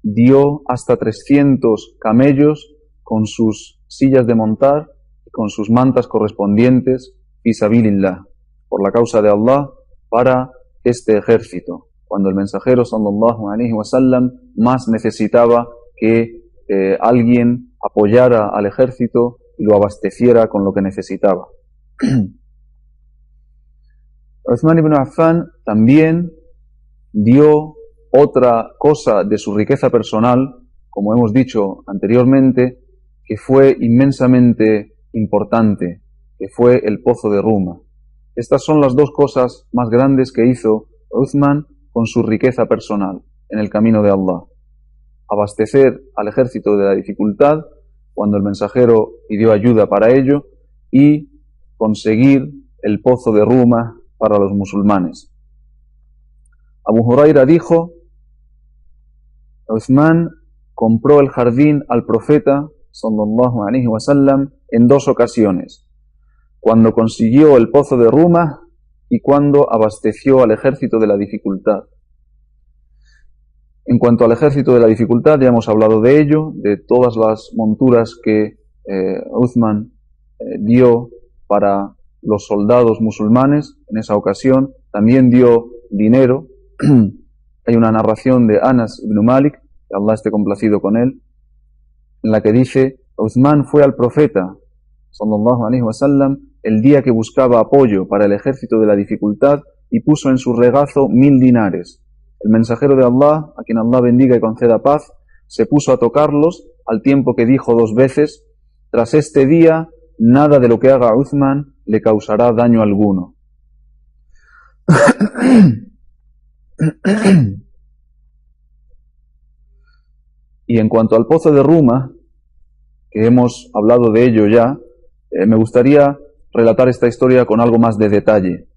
Speaker 1: dio hasta 300 camellos con sus sillas de montar y con sus mantas correspondientes, fi sabilillah, por la causa de Allah, para este ejército, cuando el mensajero sallallahu alaihi wasallam más necesitaba que alguien apoyara al ejército y lo abasteciera con lo que necesitaba. Uthman ibn Affan también dio otra cosa de su riqueza personal, como hemos dicho anteriormente, que fue inmensamente importante, que fue el pozo de Ruma. Estas son las dos cosas más grandes que hizo Uthman con su riqueza personal en el camino de Allah. Abastecer al ejército de la dificultad cuando el mensajero pidió ayuda para ello y conseguir el pozo de Ruma para los musulmanes. Abu Huraira dijo: Uthman compró el jardín al profeta sallallahu alaihi wasallam en dos ocasiones, cuando consiguió el pozo de Ruma y cuando abasteció al ejército de la dificultad. En cuanto al ejército de la dificultad, ya hemos hablado de ello, de todas las monturas que Uthman dio para los soldados musulmanes en esa ocasión. También dio dinero. Hay una narración de Anas ibn Malik, que Allah esté complacido con él, en la que dice: Uthman fue al profeta sallallahu alaihi wasallam el día que buscaba apoyo para el ejército de la dificultad y puso en su regazo 1000 dinares. El mensajero de Allah, a quien Allah bendiga y conceda paz, se puso a tocarlos al tiempo que dijo 2 veces: tras este día nada de lo que haga Uthman le causará daño alguno. Y en cuanto al pozo de Ruma, que hemos hablado de ello ya, me gustaría relatar esta historia con algo más de detalle.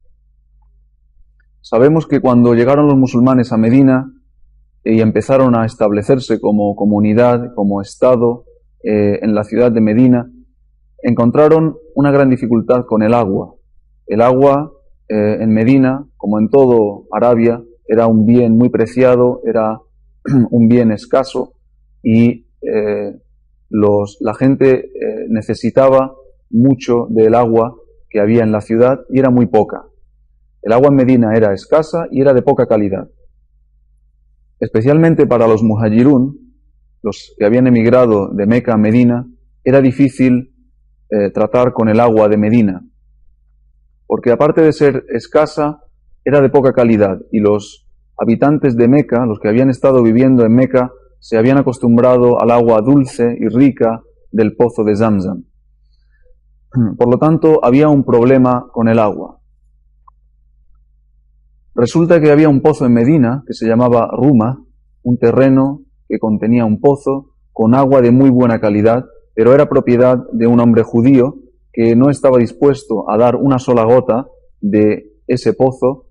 Speaker 1: Sabemos que cuando llegaron los musulmanes a Medina y empezaron a establecerse como comunidad, como estado en la ciudad de Medina, encontraron una gran dificultad con el agua. El agua en Medina, como en todo Arabia, era un bien muy preciado, era un bien escaso y la gente necesitaba mucho del agua que había en la ciudad y era muy poca. El agua en Medina era escasa y era de poca calidad. Especialmente para los muhajirún, los que habían emigrado de Meca a Medina, era difícil tratar con el agua de Medina, porque aparte de ser escasa, era de poca calidad y los habitantes de Meca, los que habían estado viviendo en Meca, se habían acostumbrado al agua dulce y rica del pozo de Zamzam. Por lo tanto, había un problema con el agua. Resulta que había un pozo en Medina que se llamaba Ruma, un terreno que contenía un pozo con agua de muy buena calidad, pero era propiedad de un hombre judío que no estaba dispuesto a dar una sola gota de ese pozo,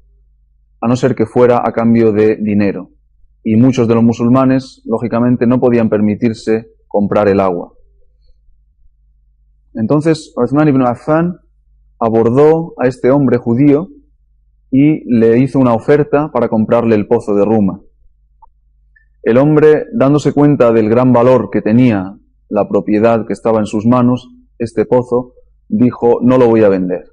Speaker 1: a no ser que fuera a cambio de dinero. Y muchos de los musulmanes, lógicamente, no podían permitirse comprar el agua. Entonces, Uthman ibn Affan abordó a este hombre judío y le hizo una oferta para comprarle el pozo de Ruma. El hombre, dándose cuenta del gran valor que tenía la propiedad que estaba en sus manos, este pozo, dijo: no lo voy a vender.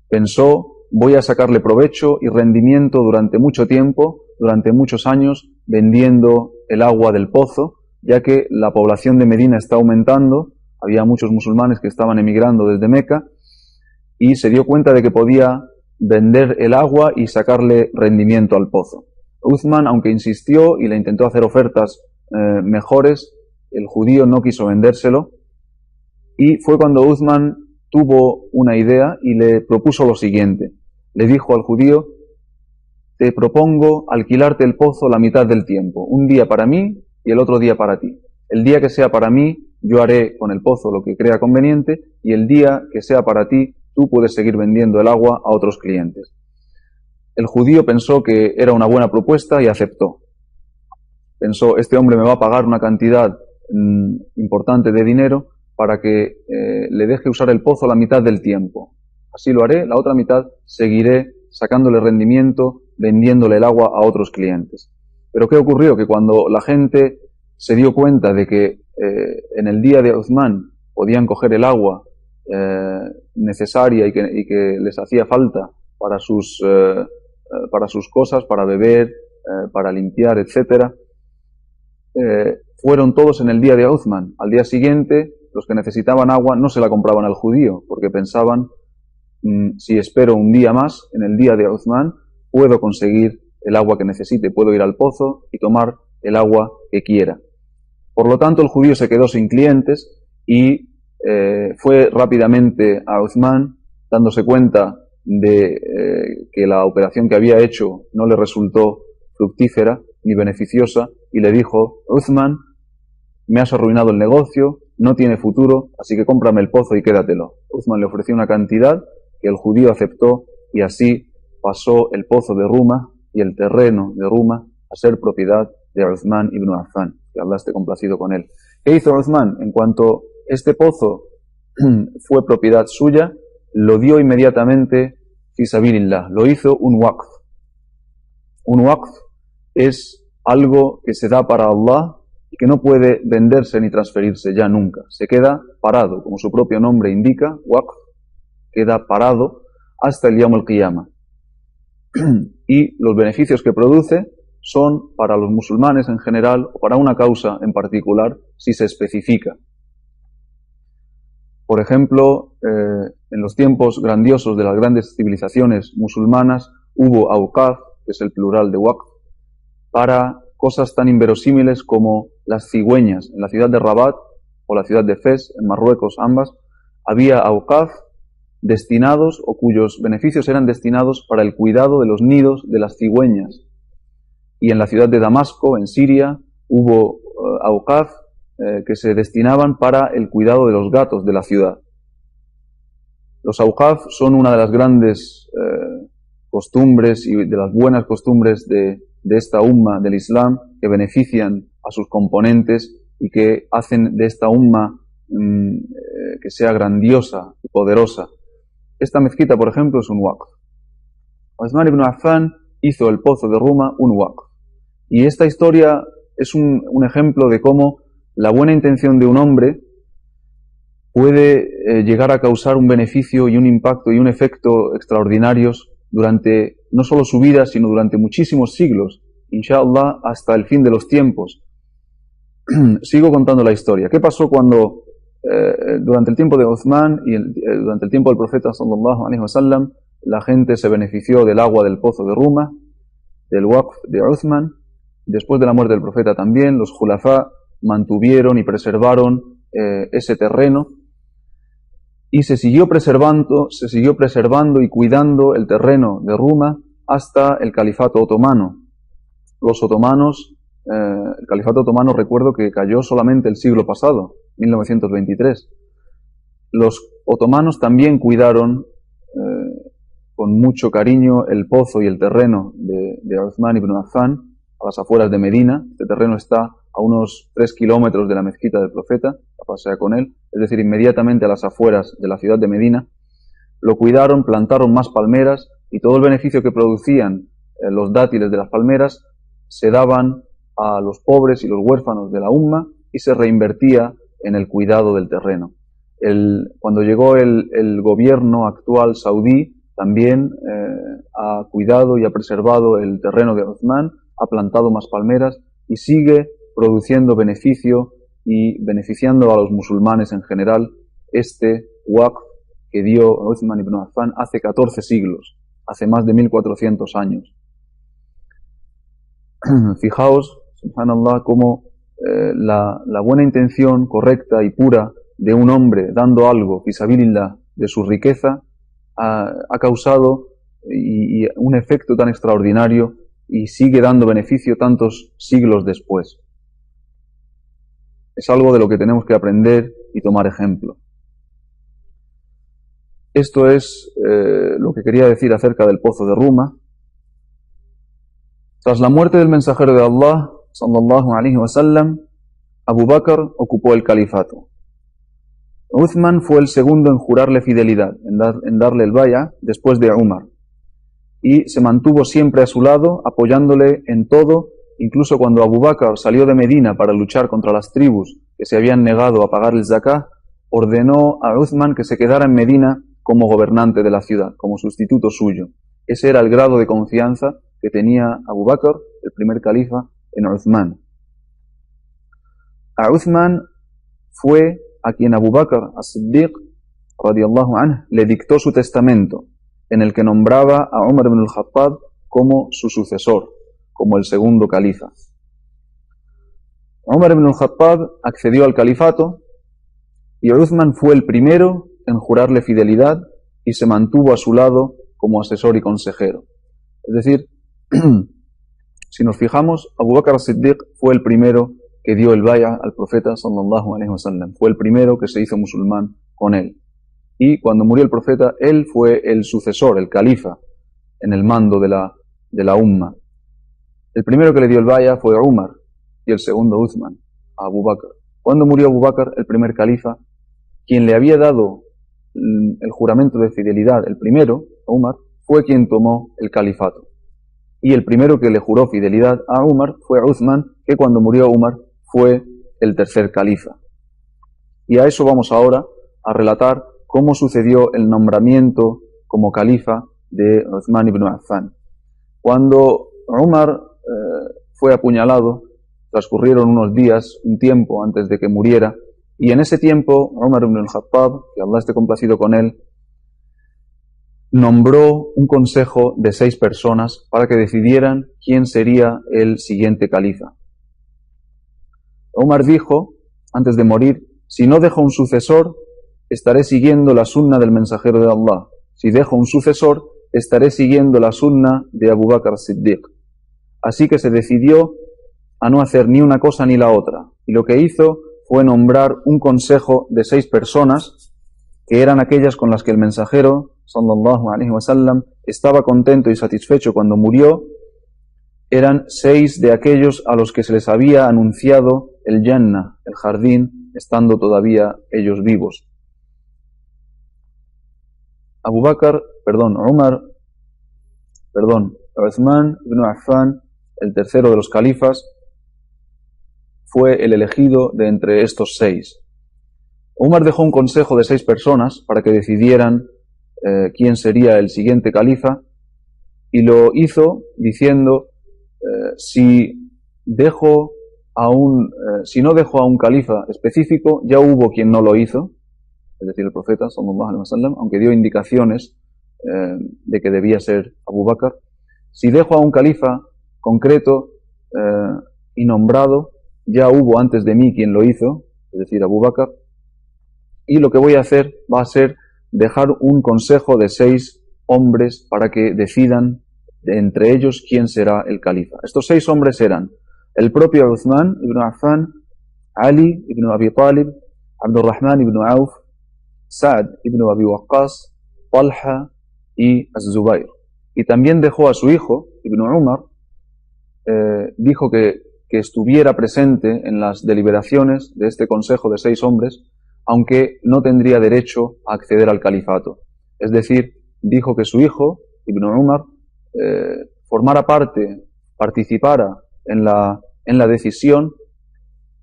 Speaker 1: Pensó: voy a sacarle provecho y rendimiento durante mucho tiempo, durante muchos años, vendiendo el agua del pozo, ya que la población de Medina está aumentando, había muchos musulmanes que estaban emigrando desde Meca, y se dio cuenta de que podía vender el agua y sacarle rendimiento al pozo. Uthman, aunque insistió y le intentó hacer ofertas mejores, el judío no quiso vendérselo, y fue cuando Uthman tuvo una idea y le propuso lo siguiente. Le dijo al judío: te propongo alquilarte el pozo la mitad del tiempo, un día para mí y el otro día para ti. El día que sea para mí, yo haré con el pozo lo que crea conveniente, y el día que sea para ti, tú puedes seguir vendiendo el agua a otros clientes. El judío pensó que era una buena propuesta y aceptó. Pensó: este hombre me va a pagar una cantidad importante de dinero para que le deje usar el pozo la mitad del tiempo. Así lo haré, la otra mitad seguiré sacándole rendimiento, vendiéndole el agua a otros clientes. Pero ¿qué ocurrió? Que cuando la gente se dio cuenta de que en el día de Uthman podían coger el agua necesaria y que les hacía falta para sus cosas, para beber, para limpiar, etc., fueron todos en el día de Uthman. Al día siguiente, los que necesitaban agua no se la compraban al judío, porque pensaban, si espero un día más, en el día de Uthman, puedo conseguir el agua que necesite, puedo ir al pozo y tomar el agua que quiera. Por lo tanto, el judío se quedó sin clientes y fue rápidamente a Uthman, dándose cuenta de que la operación que había hecho no le resultó fructífera ni beneficiosa, y le dijo: Uthman, me has arruinado el negocio, no tiene futuro, así que cómprame el pozo y quédatelo. Uthman le ofreció una cantidad que el judío aceptó, y así pasó el pozo de Ruma y el terreno de Ruma a ser propiedad de Uthman ibn Affan, que Allah esté complacido con él. ¿Qué hizo Uthman? En cuanto este pozo fue propiedad suya, lo dio inmediatamente fi sabilillah, lo hizo un waqf. Un waqf es algo que se da para Allah y que no puede venderse ni transferirse ya nunca. Se queda parado, como su propio nombre indica, waqf, queda parado hasta el Yawm al-Qiyamah. Y los beneficios que produce son para los musulmanes en general o para una causa en particular, si se especifica. Por ejemplo, en los tiempos grandiosos de las grandes civilizaciones musulmanas hubo awqaf, que es el plural de waqf, para cosas tan inverosímiles como las cigüeñas. En la ciudad de Rabat o la ciudad de Fez, en Marruecos, ambas, había awqaf destinados o cuyos beneficios eran destinados para el cuidado de los nidos de las cigüeñas. Y en la ciudad de Damasco, en Siria, hubo awqaf que se destinaban para el cuidado de los gatos de la ciudad. Los awqaf son una de las grandes costumbres y de las buenas costumbres de esta umma del Islam, que benefician a sus componentes y que hacen de esta umma que sea grandiosa y poderosa. Esta mezquita, por ejemplo, es un waqf. Uthman ibn Affan hizo el pozo de Ruma un waqf. Y esta historia es un ejemplo de cómo la buena intención de un hombre puede llegar a causar un beneficio y un impacto y un efecto extraordinarios durante no solo su vida, sino durante muchísimos siglos, inshallah, hasta el fin de los tiempos. Sigo contando la historia. ¿Qué pasó cuando durante el tiempo de Uthman y durante el tiempo del profeta sallallahu alaihi wasallam la gente se benefició del agua del pozo de Ruma, del waqf de Uthman? Después de la muerte del profeta también, los khulafá mantuvieron y preservaron ese terreno, y se siguió preservando y cuidando el terreno de Ruma hasta el califato otomano. Los otomanos, el califato otomano, recuerdo que cayó solamente el siglo pasado, 1923. Los otomanos también cuidaron con mucho cariño el pozo y el terreno de Uthman ibn Affan a las afueras de Medina. Este terreno está a unos 3 kilómetros de la mezquita del profeta, a pasear con él, es decir, inmediatamente a las afueras de la ciudad de Medina. Lo cuidaron, plantaron más palmeras, y todo el beneficio que producían los dátiles de las palmeras se daban a los pobres y los huérfanos de la umma y se reinvertía en el cuidado del terreno. Cuando llegó el gobierno actual saudí, también ha cuidado y ha preservado el terreno de Uthman, ha plantado más palmeras y sigue produciendo beneficio y beneficiando a los musulmanes en general este waqf que dio Uthman ibn Affan hace 14 siglos, hace más de 1400 años. Fijaos, subhanallah, cómo la buena intención correcta y pura de un hombre dando algo, fi sabilillah, de su riqueza, ha causado un efecto tan extraordinario y sigue dando beneficio tantos siglos después. Es algo de lo que tenemos que aprender y tomar ejemplo. Esto es lo que quería decir acerca del pozo de Ruma. Tras la muerte del mensajero de Allah, sallallahu alaihi wasallam, Abu Bakr ocupó el califato. Uthman fue el segundo en jurarle fidelidad, en darle el baya después de Umar. y se mantuvo siempre a su lado, apoyándole en todo, incluso cuando Abu Bakr salió de Medina para luchar contra las tribus que se habían negado a pagar el zakah, ordenó a Uthman que se quedara en Medina como gobernante de la ciudad, como sustituto suyo. Ese era el grado de confianza que tenía Abu Bakr, el primer califa, en Uthman. A Uthman fue a quien Abu Bakr as-Siddiq radiyallahu anhu le dictó su testamento, en el que nombraba a Umar ibn al-Khattab como su sucesor, como el segundo califa. Umar ibn al-Khattab accedió al califato y Uthman fue el primero en jurarle fidelidad y se mantuvo a su lado como asesor y consejero. Es decir, si nos fijamos, Abu Bakr as-Siddiq fue el primero que dio el bay'a al profeta sallallahu alaihi wasallam. Fue el primero que se hizo musulmán con él. Y cuando murió el profeta, él fue el sucesor, el califa, en el mando de la umma. El primero que le dio el bay'a fue Umar y el segundo Uthman, a Abu Bakr. Cuando murió Abu Bakr, el primer califa, quien le había dado el juramento de fidelidad, el primero, Umar, fue quien tomó el califato. Y el primero que le juró fidelidad a Umar fue Uthman, que cuando murió Umar fue el tercer califa. Y a eso vamos ahora a relatar cómo sucedió el nombramiento como califa de Uthman ibn Affan. Cuando Umar fue apuñalado, transcurrieron unos días, un tiempo antes de que muriera, y en ese tiempo Umar ibn al-Khattab, que Allah esté complacido con él, nombró un consejo de 6 personas para que decidieran quién sería el siguiente califa. Umar dijo, antes de morir, si no dejo un sucesor, estaré siguiendo la sunna del mensajero de Allah. Si dejo un sucesor, estaré siguiendo la sunna de Abu Bakr as-Siddiq. Así que se decidió a no hacer ni una cosa ni la otra. Y lo que hizo fue nombrar un consejo de 6 personas, que eran aquellas con las que el mensajero, sallallahu alaihi wasallam, estaba contento y satisfecho cuando murió. Eran 6 de aquellos a los que se les había anunciado el Jannah, el jardín, estando todavía ellos vivos. Uthman ibn Affan, el tercero de los califas, fue el elegido de entre estos 6. Umar dejó un consejo de 6 personas para que decidieran quién sería el siguiente califa, y lo hizo diciendo, si no dejo a un califa específico, ya hubo quien no lo hizo, es decir, el profeta sallallahu alaihi wasallam, aunque dio indicaciones de que debía ser Abu Bakr. Si dejo a un califa concreto y nombrado, ya hubo antes de mí quien lo hizo, es decir, Abu Bakr, y lo que voy a hacer va a ser dejar un consejo de 6 hombres para que decidan de entre ellos quién será el califa. Estos 6 hombres eran el propio Uthman ibn Affan, Ali ibn Abi Talib, Abdurrahman ibn Auf, Sa'd ibn Abi Waqqas, Talha y Az-Zubayr. Y también dejó a su hijo, Ibn Umar, dijo que estuviera presente en las deliberaciones de este consejo de 6 hombres, aunque no tendría derecho a acceder al califato. Es decir, dijo que su hijo, Ibn Umar, participara en la decisión,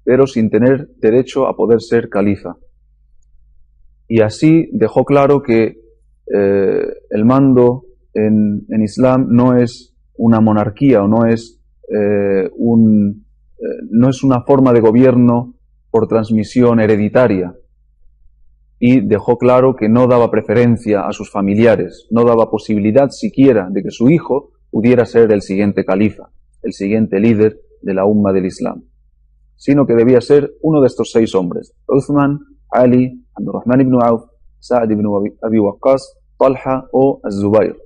Speaker 1: pero sin tener derecho a poder ser califa. Y así dejó claro que el mando en Islam no es una monarquía o no es una forma de gobierno por transmisión hereditaria, y dejó claro que no daba preferencia a sus familiares, no daba posibilidad siquiera de que su hijo pudiera ser el siguiente califa, el siguiente líder de la umma del Islam, sino que debía ser uno de estos 6 hombres: Uthman, Ali, Abdurrahman ibn Auf, Sa'd ibn Abi Waqqas, Talha o Az-Zubayr.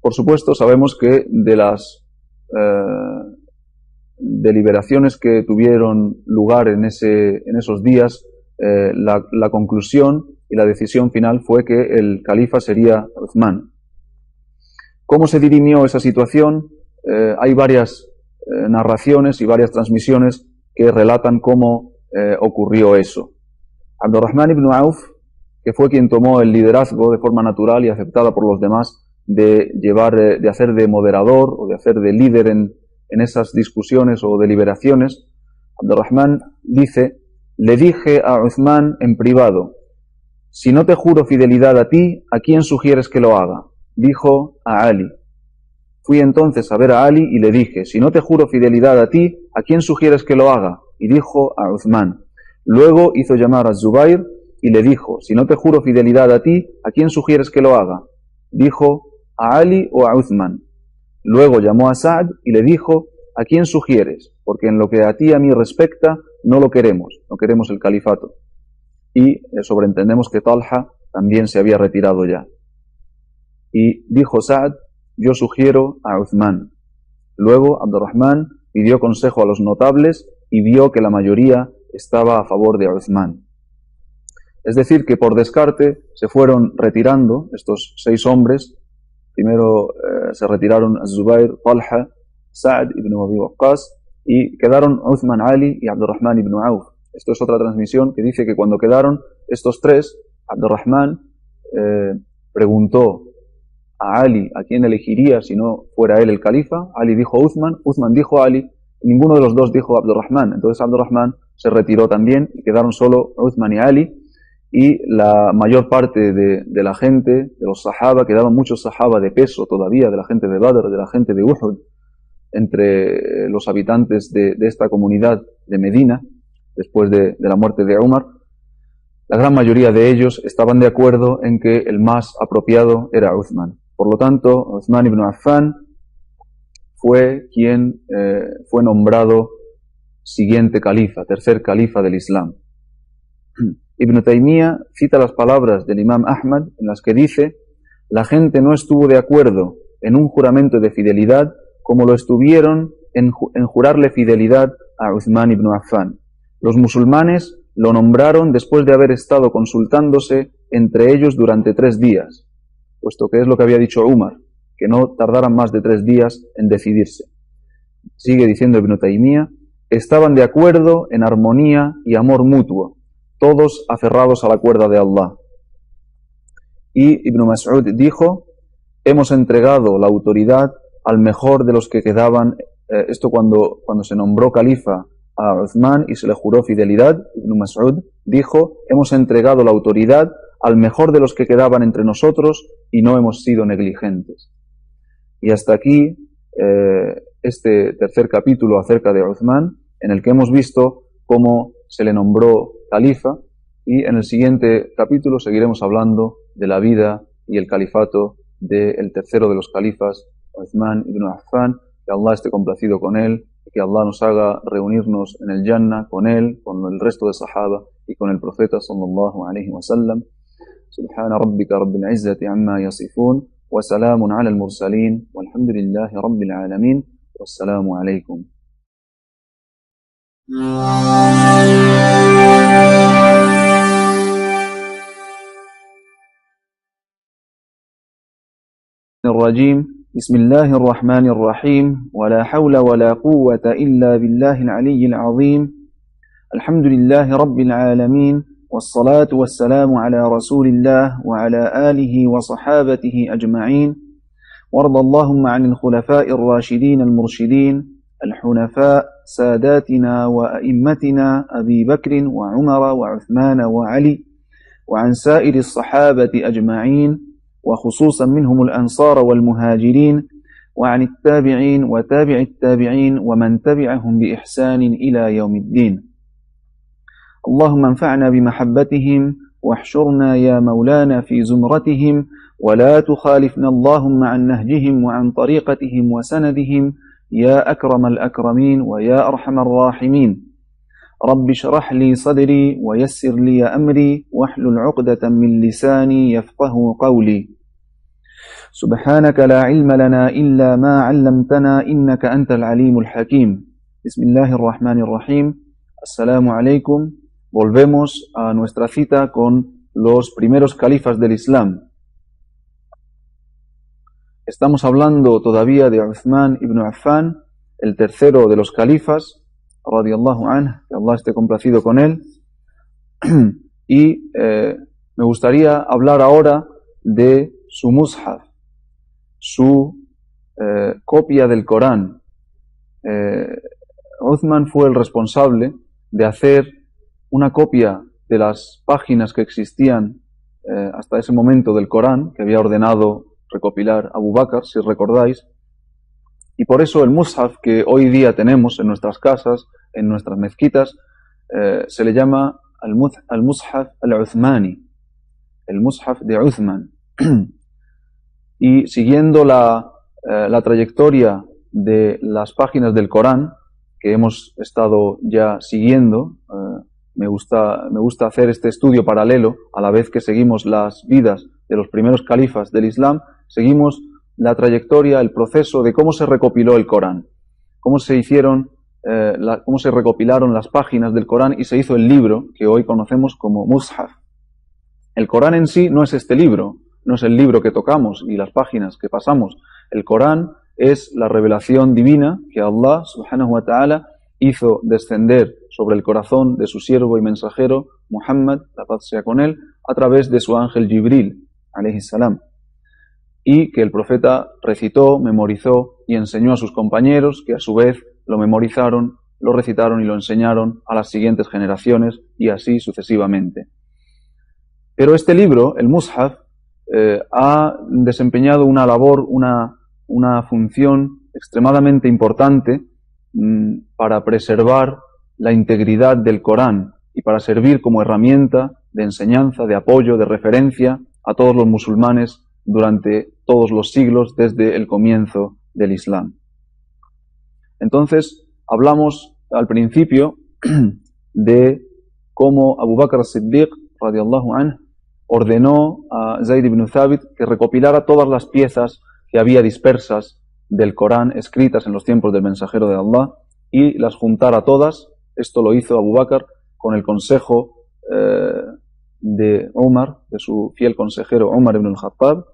Speaker 1: Por supuesto, sabemos que de las deliberaciones que tuvieron lugar en esos días, la conclusión y la decisión final fue que el califa sería Uthman. ¿Cómo se dirimió esa situación? Hay varias narraciones y varias transmisiones que relatan cómo ocurrió eso. Abdurrahman ibn Auf, que fue quien tomó el liderazgo de forma natural y aceptada por los demás, de hacer de moderador o de hacer de líder en esas discusiones o deliberaciones, Abdurrahman dice: le dije a Uthman en privado, si no te juro fidelidad a ti, ¿a quién sugieres que lo haga? Dijo: a Ali. Fui entonces a ver a Ali y le dije, si no te juro fidelidad a ti, ¿a quién sugieres que lo haga? Y dijo: a Uthman. Luego hizo llamar a Zubair y le dijo, si no te juro fidelidad a ti, ¿a quién sugieres que lo haga? Dijo: a Ali o a Uthman. Luego llamó a Sa'd y le dijo, ¿a quién sugieres? Porque en lo que a ti y a mí respecta, no lo queremos, no queremos el califato. Y sobreentendemos que Talha también se había retirado ya. Y dijo Sa'd, yo sugiero a Uthman. Luego Abdurrahman pidió consejo a los notables y vio que la mayoría estaba a favor de Uthman. Es decir, que por descarte se fueron retirando estos 6 hombres. Primero se retiraron Az-Zubair, Talha, Sa'd ibn Abi Waqqas y quedaron Uthman, Ali y Abdurrahman ibn Auf. Esto es otra transmisión que dice que cuando quedaron estos 3, Abdurrahman preguntó a Ali a quién elegiría si no fuera él el califa. Ali dijo Uthman, Uthman dijo Ali, y ninguno de los dos dijo Abdurrahman. Entonces Abdurrahman se retiró también y quedaron solo Uthman y Ali. Y la mayor parte de la gente, de los sahaba, quedaban muchos sahaba de peso todavía, de la gente de Badr, de la gente de Uhud, entre los habitantes de esta comunidad de Medina, después de la muerte de Umar. La gran mayoría de ellos estaban de acuerdo en que el más apropiado era Uthman. Por lo tanto, Uthman ibn Affan fue quien fue nombrado siguiente califa, tercer califa del Islam. Ibn Taymiyyah cita las palabras del Imam Ahmad en las que dice: la gente no estuvo de acuerdo en un juramento de fidelidad como lo estuvieron en jurarle fidelidad a Uthman ibn Affan. Los musulmanes lo nombraron después de haber estado consultándose entre ellos durante 3 días, puesto que es lo que había dicho Umar, que no tardaran más de 3 días en decidirse. Sigue diciendo Ibn Taymiyyah: estaban de acuerdo en armonía y amor mutuo, todos aferrados a la cuerda de Allah. Y Ibn Mas'ud dijo: hemos entregado la autoridad al mejor de los que quedaban. Esto cuando se nombró califa a Uthman y se le juró fidelidad. Ibn Mas'ud dijo: hemos entregado la autoridad al mejor de los que quedaban entre nosotros y no hemos sido negligentes. Y hasta aquí este tercer capítulo acerca de Uthman, en el que hemos visto cómo se le nombró califa, y en el siguiente capítulo seguiremos hablando de la vida y el califato del tercero de los califas, Uthman ibn Affan. Que Allah esté complacido con él y que Allah nos haga reunirnos en el Jannah con él, con el resto de Sahaba y con el Profeta sallallahu alaihi wasallam. Subhana rabbika rabbil izzati amma yasifun wa salamun ala al-mursalin walhamdulillahi rabbil alamin. Wassalamu alaikum. الرجيم بسم الله الرحمن الرحيم ولا حول ولا قوة إلا بالله العلي العظيم الحمد لله رب العالمين والصلاة والسلام على رسول الله وعلى آله وصحابته أجمعين وارض اللهم عن الخلفاء الراشدين المرشدين الحنفاء ساداتنا وأئمتنا أبي بكر وعمر وعثمان وعلي وعن سائر الصحابة أجمعين وخصوصا منهم الأنصار والمهاجرين وعن التابعين وتابع التابعين ومن تبعهم بإحسان إلى يوم الدين. اللهم انفعنا بمحبتهم واحشرنا يا مولانا في زمرتهم ولا تخالفنا اللهم عن نهجهم وعن طريقتهم وسندهم يا أكرم الأكرمين ويا أرحم الراحمين. رب اشرح لي صدري ويسر لي أمري واحلل عقدة من لساني يفقه قولي. سبحانك لا علم لنا إلا ما علمتنا إنك أنت العليم الحكيم. بسم الله الرحمن الرحيم. Assalamu alaikum. Volvemos a nuestra cita con los primeros califas del Islam. Estamos hablando todavía de Uthman ibn Affan, el tercero de los califas, radiyallahu anhu, que Allah esté complacido con él. Y me gustaría hablar ahora de su mushaf. su copia del Corán. Uthman fue el responsable de hacer una copia de las páginas que existían hasta ese momento del Corán, que había ordenado recopilar Abu Bakr, si recordáis, y por eso el mushaf que hoy día tenemos en nuestras casas, en nuestras mezquitas, se le llama al-mushaf al-Uthmani, el mushaf de Uthman. Y siguiendo la trayectoria de las páginas del Corán que hemos estado ya siguiendo, me gusta hacer este estudio paralelo a la vez que seguimos las vidas de los primeros califas del Islam, seguimos la trayectoria, el proceso de cómo se recopiló el Corán, cómo se recopilaron las páginas del Corán y se hizo el libro que hoy conocemos como mushaf. El Corán en sí no es este libro, no es el libro que tocamos y las páginas que pasamos. El Corán es la revelación divina que Allah subhanahu wa ta'ala hizo descender sobre el corazón de su siervo y mensajero Muhammad, la paz sea con él, a través de su ángel Jibril, alayhi salam, y que el profeta recitó, memorizó y enseñó a sus compañeros, que a su vez lo memorizaron, lo recitaron y lo enseñaron a las siguientes generaciones y así sucesivamente. Pero este libro, el mushaf, ha desempeñado una labor, una función extremadamente importante para preservar la integridad del Corán y para servir como herramienta de enseñanza, de apoyo, de referencia a todos los musulmanes durante todos los siglos desde el comienzo del Islam. Entonces, hablamos al principio de cómo Abu Bakr as-Siddiq, radiyallahu anhu, ordenó a Zayd ibn Thabit que recopilara todas las piezas que había dispersas del Corán escritas en los tiempos del mensajero de Allah y las juntara todas. Esto lo hizo Abu Bakr con el consejo de Umar, de su fiel consejero Umar ibn al-Khattab,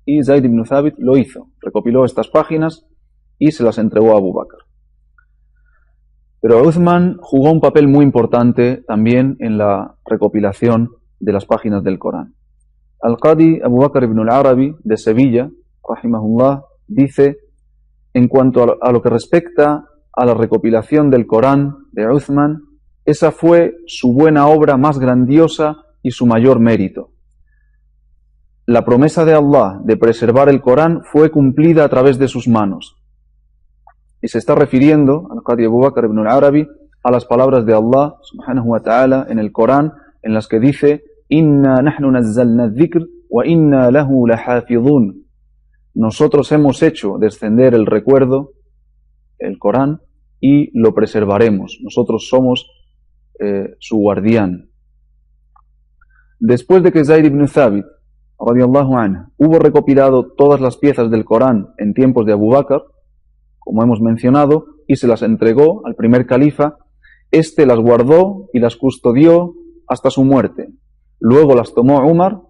Speaker 1: y Zayd ibn Thabit lo hizo, recopiló estas páginas y se las entregó a Abu Bakr. Pero Uthman jugó un papel muy importante también en la recopilación de las páginas del Corán. Al-Qadi Abu Bakr ibn al-Arabi de Sevilla, rahimahullah, dice: en cuanto a lo que respecta a la recopilación del Corán de Uthman, esa fue su buena obra más grandiosa y su mayor mérito. La promesa de Allah de preservar el Corán fue cumplida a través de sus manos. Y se está refiriendo, al-Qadi Abu Bakr ibn al-Arabi, a las palabras de Allah subhanahu wa ta'ala en el Corán, en las que dice: Inna nahnu nazzalna adh-dhikr wa inna lahu lahafidhun. Nosotros hemos hecho descender el recuerdo, el Corán, y lo preservaremos. Nosotros somos su guardián. Después de que Zayd ibn Thabit, radiyallahu anhu, hubo recopilado todas las piezas del Corán en tiempos de Abu Bakr, como hemos mencionado, y se las entregó al primer califa, éste las guardó y las custodió hasta su muerte. Luego las tomó Umar,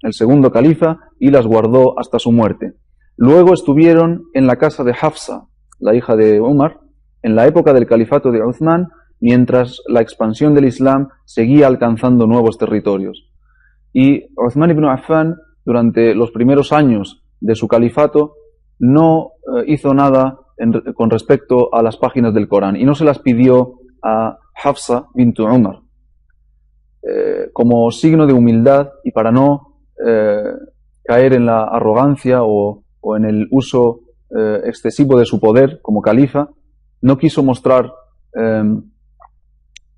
Speaker 1: el segundo califa, y las guardó hasta su muerte. Luego estuvieron en la casa de Hafsa, la hija de Umar, en la época del califato de Uthman, mientras la expansión del Islam seguía alcanzando nuevos territorios. Y Uthman ibn Affan, durante los primeros años de su califato, no hizo nada con respecto a las páginas del Corán y no se las pidió a Hafsa bint Umar. Como signo de humildad y para no caer en la arrogancia o en el uso excesivo de su poder como califa, no quiso mostrar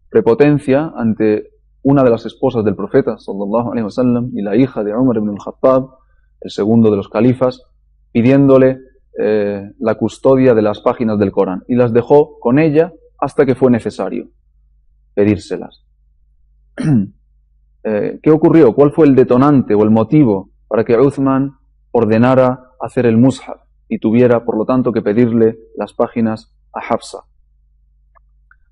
Speaker 1: prepotencia ante una de las esposas del profeta sallallahu alaihi wasallam y la hija de Umar ibn al-Khattab, el segundo de los califas, pidiéndole la custodia de las páginas del Corán, y las dejó con ella hasta que fue necesario pedírselas. ¿Qué ocurrió? ¿Cuál fue el detonante o el motivo para que Uthman ordenara hacer el mushaf y tuviera, por lo tanto, que pedirle las páginas a Hafsa?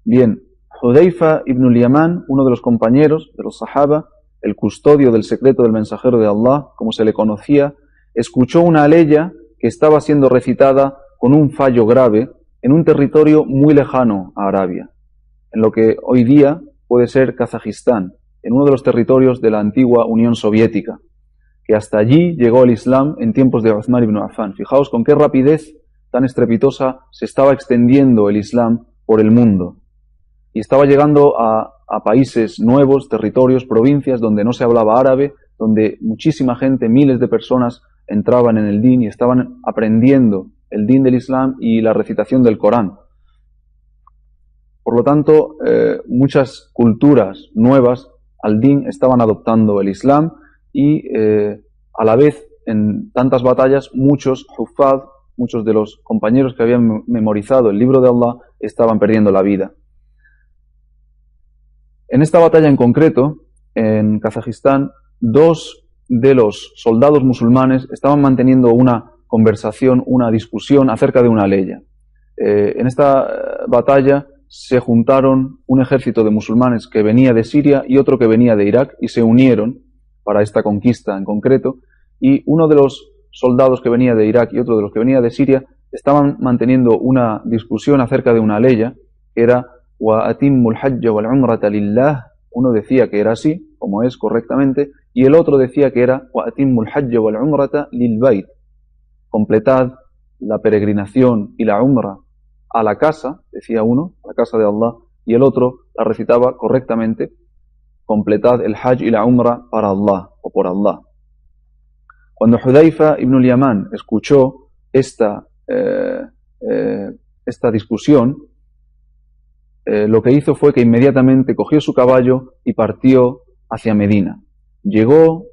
Speaker 1: Bien, Hudayfa ibn al-Yaman, uno de los compañeros de los Sahaba, el custodio del secreto del mensajero de Allah, como se le conocía, escuchó una aleya que estaba siendo recitada con un fallo grave en un territorio muy lejano a Arabia, en lo que hoy día puede ser Kazajistán, en uno de los territorios de la antigua Unión Soviética, que hasta allí llegó el Islam en tiempos de Uthman ibn Affan. Fijaos con qué rapidez tan estrepitosa se estaba extendiendo el Islam por el mundo. Y estaba llegando a países nuevos, territorios, provincias donde no se hablaba árabe, donde muchísima gente, miles de personas entraban en el din y estaban aprendiendo el din del Islam y la recitación del Corán. Por lo tanto, muchas culturas nuevas al din estaban adoptando el Islam y a la vez en tantas batallas muchos huffaz, muchos de los compañeros que habían memorizado el libro de Allah estaban perdiendo la vida. En esta batalla en concreto, en Kazajistán, dos de los soldados musulmanes estaban manteniendo una conversación, una discusión acerca de una ley. En esta batalla se juntaron un ejército de musulmanes que venía de Siria y otro que venía de Irak y se unieron para esta conquista en concreto, y uno de los soldados que venía de Irak y otro de los que venía de Siria estaban manteniendo una discusión acerca de una ley que era wa atimmul hajja wal umrata lillah. Uno decía que era así, como es correctamente, y el otro decía que era wa atimmul hajja wal umrata lil bayt. Completad la peregrinación y la umra a la casa, decía uno, a la casa de Allah, y el otro la recitaba correctamente, completad el hajj y la umra para Allah o por Allah. Cuando Hudayfa ibn al-Yaman escuchó esta discusión, lo que hizo fue que inmediatamente cogió su caballo y partió hacia Medina. Llegó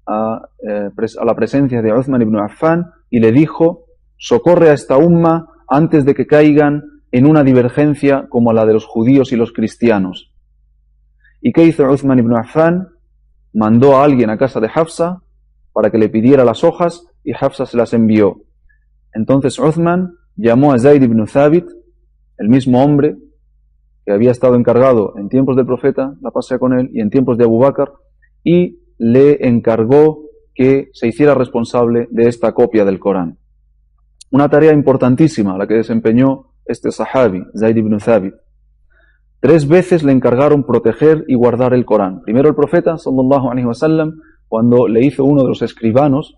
Speaker 1: a la presencia de Uthman ibn Affan y le dijo: socorre a esta umma antes de que caigan en una divergencia como la de los judíos y los cristianos. ¿Y qué hizo Uthman ibn Affan? Mandó a alguien a casa de Hafsa para que le pidiera las hojas y Hafsa se las envió. Entonces Uthman llamó a Zayd ibn Thabit, el mismo hombre que había estado encargado en tiempos del profeta, la paz sea con él, y en tiempos de Abu Bakr, y le encargó que se hiciera responsable de esta copia del Corán. Una tarea importantísima la que desempeñó este sahabi, Zayd ibn Thabit. 3 veces le encargaron proteger y guardar el Corán. Primero el profeta, sallallahu alaihi wasallam, cuando le hizo uno de los escribanos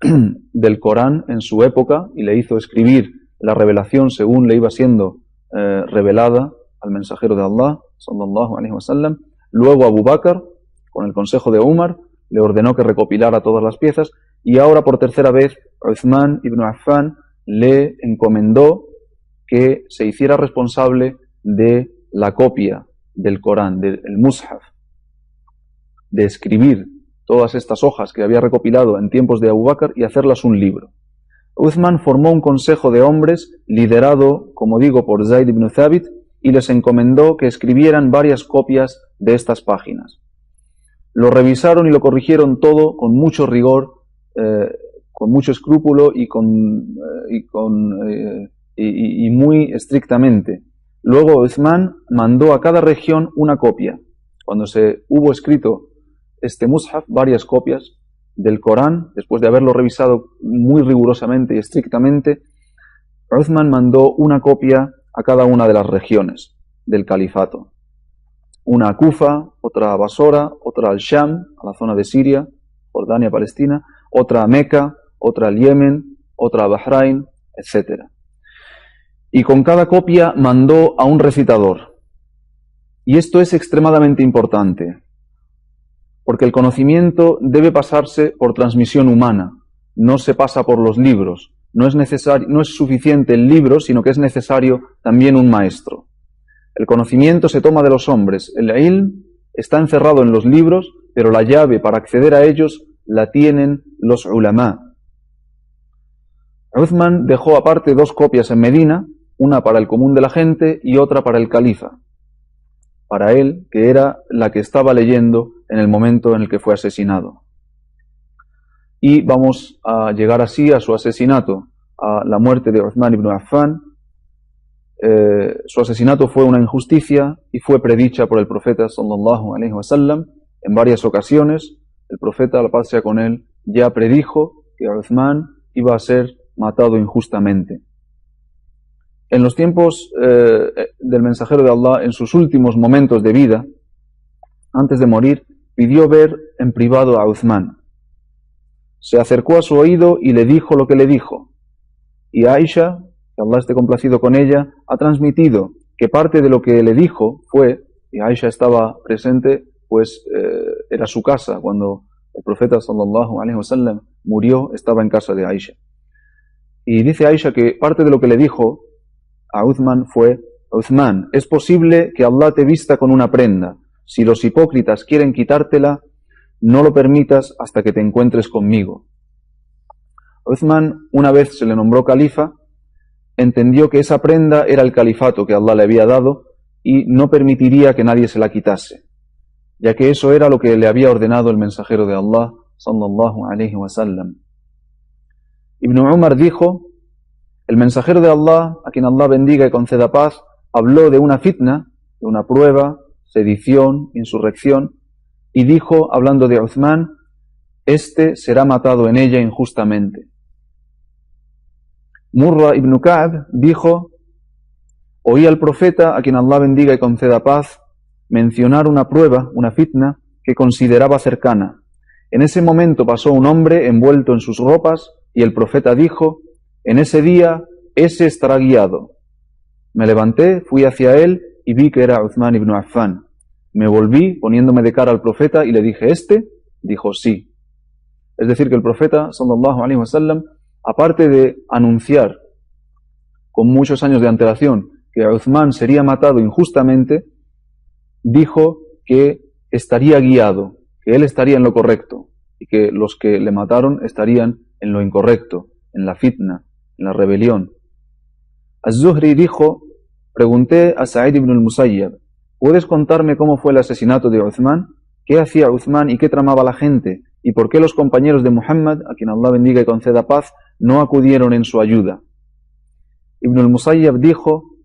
Speaker 1: del Corán en su época y le hizo escribir la revelación según le iba siendo revelada al mensajero de Allah, sallallahu alaihi wasallam. Luego Abu Bakr, con el consejo de Umar, le ordenó que recopilara todas las piezas, y ahora por 3ª vez Uthman ibn Affan le encomendó que se hiciera responsable de la copia del Corán, del Mushaf, de escribir todas estas hojas que había recopilado en tiempos de Abu Bakr y hacerlas un libro. Uthman formó un consejo de hombres liderado, como digo, por Zayd ibn Thabit, y les encomendó que escribieran varias copias de estas páginas. Lo revisaron y lo corrigieron todo con mucho rigor, con mucho escrúpulo y muy estrictamente. Luego Uthman mandó a cada región una copia. Cuando se hubo escrito este mushaf, varias copias del Corán, después de haberlo revisado muy rigurosamente y estrictamente, Uthman mandó una copia a cada una de las regiones del califato. Una a Kufa, otra a Basora, otra al Sham, a la zona de Siria, Jordania, Palestina, otra a Meca, otra al Yemen, otra a Bahrain, etc. Y con cada copia mandó a un recitador. Y esto es extremadamente importante, porque el conocimiento debe pasarse por transmisión humana, no se pasa por los libros. No es suficiente el libro, sino que es necesario también un maestro. El conocimiento se toma de los hombres. El ilm está encerrado en los libros, pero la llave para acceder a ellos la tienen los ulama. Uthman dejó aparte 2 copias en Medina, una para el común de la gente y otra para el califa, para él, que era la que estaba leyendo en el momento en el que fue asesinado. Y vamos a llegar así a su asesinato, a la muerte de Uthman ibn Affan. Su asesinato fue una injusticia y fue predicha por el profeta sallallahu alaihi wasallam en varias ocasiones. El profeta, la paz sea con él, ya predijo que Uthman iba a ser matado injustamente. En los tiempos del mensajero de Allah, en sus últimos momentos de vida, antes de morir, pidió ver en privado a Uthman. se acercó a su oído y le dijo lo que le dijo. Y Aisha, que Allah esté complacido con ella, ha transmitido que parte de lo que le dijo fue, y Aisha estaba presente, pues era su casa. Cuando el profeta sallallahu alaihi wasallam murió, estaba en casa de Aisha. Y dice Aisha que parte de lo que le dijo a Uthman fue: Uthman, es posible que Allah te vista con una prenda. Si los hipócritas quieren quitártela, no lo permitas hasta que te encuentres conmigo. Uthman, una vez se le nombró califa, entendió que esa prenda era el califato que Allah le había dado y no permitiría que nadie se la quitase, ya que eso era lo que le había ordenado el mensajero de Allah, sallallahu alaihi wasallam. Ibn Umar dijo: el mensajero de Allah, a quien Allah bendiga y conceda paz, habló de una fitna, de una prueba, sedición, insurrección, y dijo, hablando de Uthman: este será matado en ella injustamente. Murra ibn Ka'b dijo: oí al profeta, a quien Allah bendiga y conceda paz, mencionar una prueba, una fitna, que consideraba cercana. En ese momento pasó un hombre envuelto en sus ropas, y el profeta dijo: en ese día, ese estará guiado. Me levanté, fui hacia él, y vi que era Uthman ibn Affan. Me volví, poniéndome de cara al profeta, y le dije: ¿este? Dijo: sí. Es decir, que el profeta, sallallahu alaihi wasallam, aparte de anunciar con muchos años de antelación que Uthman sería matado injustamente, dijo que estaría guiado, que él estaría en lo correcto, y que los que le mataron estarían en lo incorrecto, en la fitna, en la rebelión. Az-Zuhri dijo: pregunté a Sa'id ibn al-Musayyab: ¿puedes contarme cómo fue el asesinato de Uthman? ¿Qué hacía Uthman y qué tramaba la gente? ¿Y por qué los compañeros de Muhammad, a quien Allah bendiga y conceda paz, no acudieron en su ayuda? Ibn al-Musayyab dijo: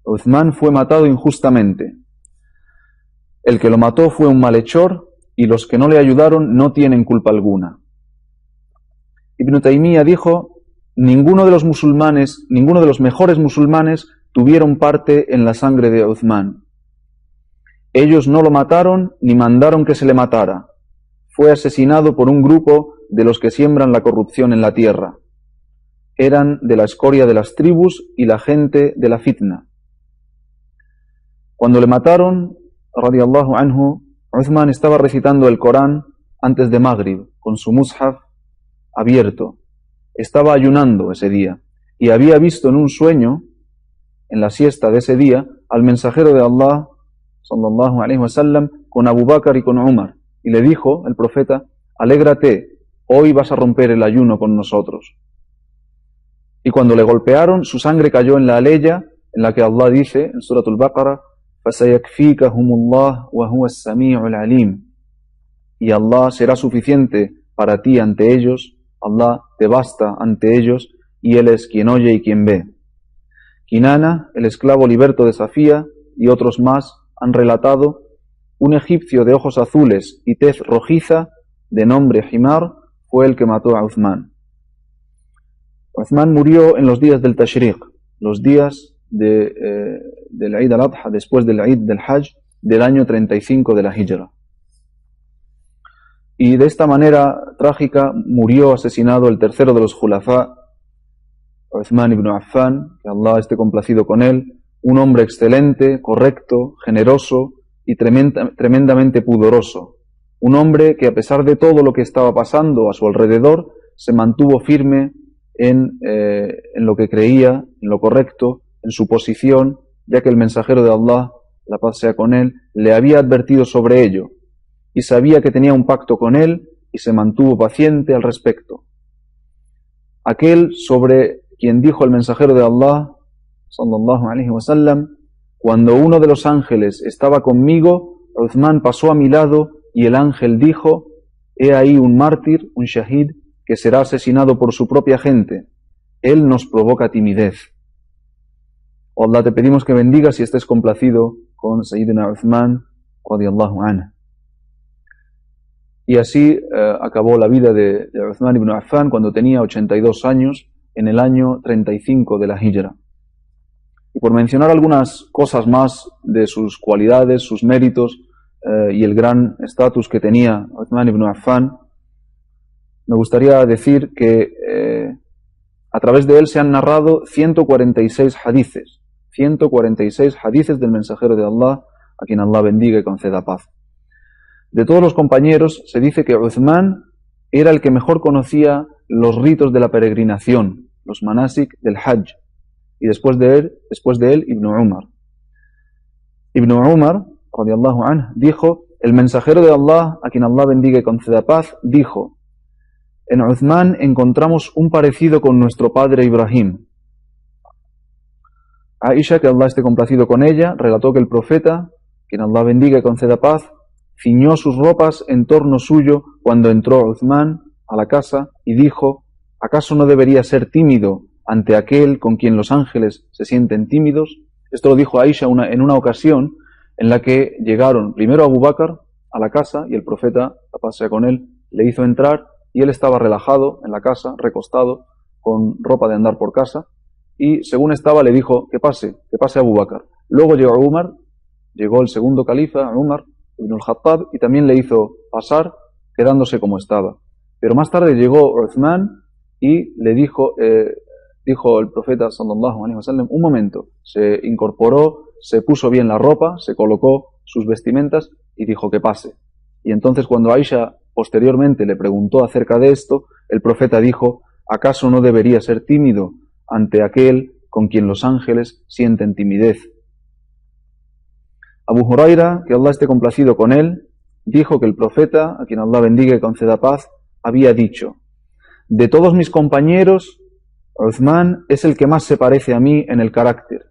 Speaker 1: Uthman fue matado injustamente. El que lo mató fue un malhechor, y los que no le ayudaron no tienen culpa alguna. Ibn Taymiyyah dijo: ninguno de los musulmanes, ninguno de los mejores musulmanes tuvieron parte en la sangre de Uthman. Ellos no lo mataron ni mandaron que se le matara. Fue asesinado por un grupo de los que siembran la corrupción en la tierra. Eran de la escoria de las tribus y la gente de la fitna. Cuando le mataron, radiyallahu anhu, Uthman estaba recitando el Corán antes de Maghrib, con su mushaf abierto. Estaba ayunando ese día y había visto en un sueño, en la siesta de ese día, al mensajero de Allah, sallallahu alaihi wasallam, con Abu Bakr y con Umar, y le dijo el profeta: alégrate, hoy vas a romper el ayuno con nosotros. Y cuando le golpearon, su sangre cayó en la aleya, en la que Allah dice en Suratul Baqarah: فَسَيَكْفِيكَهُمُ اللَّهُ وَهُوَ السَّمِيعُ الْعَلِيمُ. Y Allah será suficiente para ti ante ellos, Allah te basta ante ellos, y Él es quien oye y quien ve. Kinana, el esclavo liberto de Safía, y otros más han relatado: un egipcio de ojos azules y tez rojiza, de nombre Himar, fue el que mató a Uthman. Uthman murió en los días del Tashriq, los días del Eid al-Adha, después del Eid del Hajj, del año 35 de la Hijra. Y de esta manera trágica murió asesinado el tercero de los Khulafa, Uthman ibn Affan, que Allah esté complacido con él, un hombre excelente, correcto, generoso y tremendamente pudoroso. Un hombre que, a pesar de todo lo que estaba pasando a su alrededor, se mantuvo firme en lo que creía, en lo correcto, en su posición, ya que el mensajero de Allah, la paz sea con él, le había advertido sobre ello, y sabía que tenía un pacto con él, y se mantuvo paciente al respecto. Aquel sobre quien dijo el mensajero de Allah, sallallahu alaihi wasallam: cuando uno de los ángeles estaba conmigo, Uthman pasó a mi lado, y el ángel dijo: he ahí un mártir, un shahid, que será asesinado por su propia gente. Él nos provoca timidez. Oh Allah, te pedimos que bendigas y estés complacido con Sayyidina Uthman, radiyallahu anhu. Y así acabó la vida de Uthman ibn Affan cuando tenía 82 años, en el año 35 de la Hijra. Y por mencionar algunas cosas más de sus cualidades, sus méritos y el gran estatus que tenía Uthman ibn Affan, me gustaría decir que a través de él se han narrado 146 hadices. 146 hadices del mensajero de Allah, a quien Allah bendiga y conceda paz. De todos los compañeros se dice que Uthman era el que mejor conocía los ritos de la peregrinación, los manasik del Hajj, y después de él Ibn Umar. Ibn Umar, radiyallahu anhu, dijo: el mensajero de Allah, a quien Allah bendiga y conceda paz, dijo: en Uthman encontramos un parecido con nuestro padre Ibrahim. Aisha, que Allah esté complacido con ella, relató que el profeta, quien Allah bendiga y conceda paz, ciñó sus ropas en torno suyo cuando entró Uthman a la casa y dijo: ¿acaso no debería ser tímido ante aquel con quien los ángeles se sienten tímidos? Esto lo dijo Aisha en una ocasión en la que llegaron primero Abu Bakr a la casa y el profeta, la paz sea con él, le hizo entrar y él estaba relajado en la casa, recostado, con ropa de andar por casa, y según estaba le dijo: que pase Abu Bakr. Luego llegó el segundo califa, Umar ibn al-Khattab, y también le hizo pasar quedándose como estaba. Pero más tarde llegó Uthman y le dijo el profeta sallallahu alaihi wasallam: un momento. Se incorporó, se puso bien la ropa, se colocó sus vestimentas y dijo: que pase. Y entonces cuando Aisha posteriormente le preguntó acerca de esto, el profeta dijo: ¿acaso no debería ser tímido ante aquel con quien los ángeles sienten timidez? Abu Huraira, que Allah esté complacido con él, dijo que el profeta, a quien Allah bendiga y conceda paz, había dicho: de todos mis compañeros, Uthman es el que más se parece a mí en el carácter.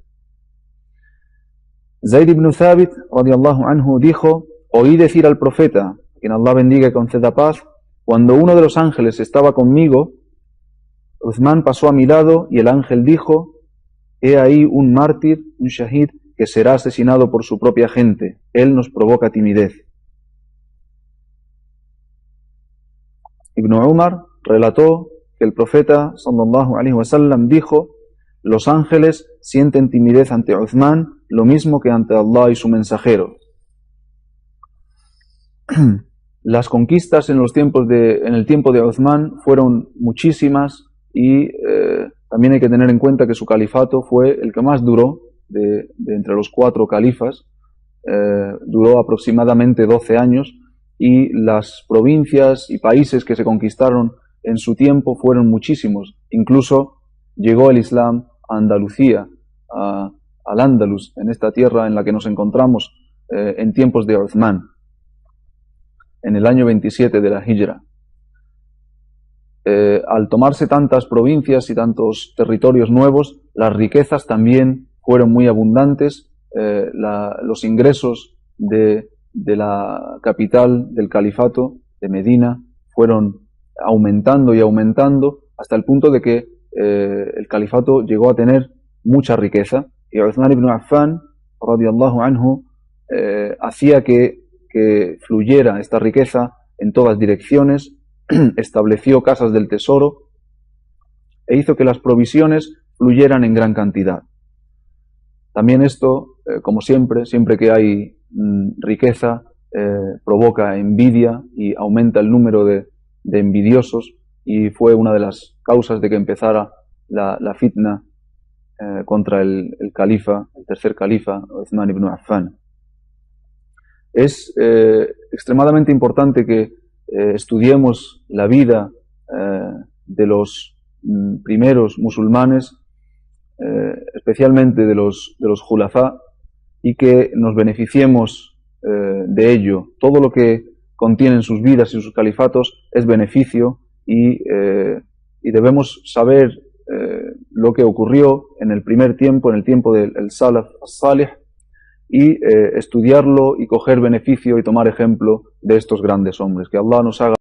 Speaker 1: Zayd ibn Thabit, radiyallahu anhu, dijo: oí decir al profeta, a quien Allah bendiga y conceda paz, cuando uno de los ángeles estaba conmigo, Uthman pasó a mi lado y el ángel dijo: he ahí un mártir, un shahid, que será asesinado por su propia gente. Él nos provoca timidez. Ibn Umar relató que el profeta sallallahu alaihi wasallam dijo: los ángeles sienten timidez ante Uthman lo mismo que ante Allah y su mensajero. Las conquistas en el tiempo de Uthman fueron muchísimas y también hay que tener en cuenta que su califato fue el que más duró de entre los 4 califas. Duró aproximadamente 12 años y las provincias y países que se conquistaron en su tiempo fueron muchísimos. Incluso llegó el Islam a Andalucía, al Andalus, en esta tierra en la que nos encontramos en tiempos de Uthman, en el año 27 de la Hijra. Al tomarse tantas provincias y tantos territorios nuevos, las riquezas también fueron muy abundantes. Los ingresos de la capital del califato, de Medina, fueron aumentando y aumentando hasta el punto de que el califato llegó a tener mucha riqueza. Y Uthman ibn Affan, radiyallahu anhu, hacía que fluyera esta riqueza en todas direcciones, estableció casas del tesoro e hizo que las provisiones fluyeran en gran cantidad. También esto, como siempre que hay riqueza, provoca envidia y aumenta el número de envidiosos, y fue una de las causas de que empezara la fitna contra el califa, el tercer califa, Uthman ibn Affan. Es extremadamente importante que estudiemos la vida de los primeros musulmanes, especialmente de los khulafá, y que nos beneficiemos de ello. Todo lo que contienen sus vidas y sus califatos es beneficio, y debemos saber lo que ocurrió en el primer tiempo, en el tiempo del Salaf as-Salih, y estudiarlo y coger beneficio y tomar ejemplo de estos grandes hombres. Que Allah nos haga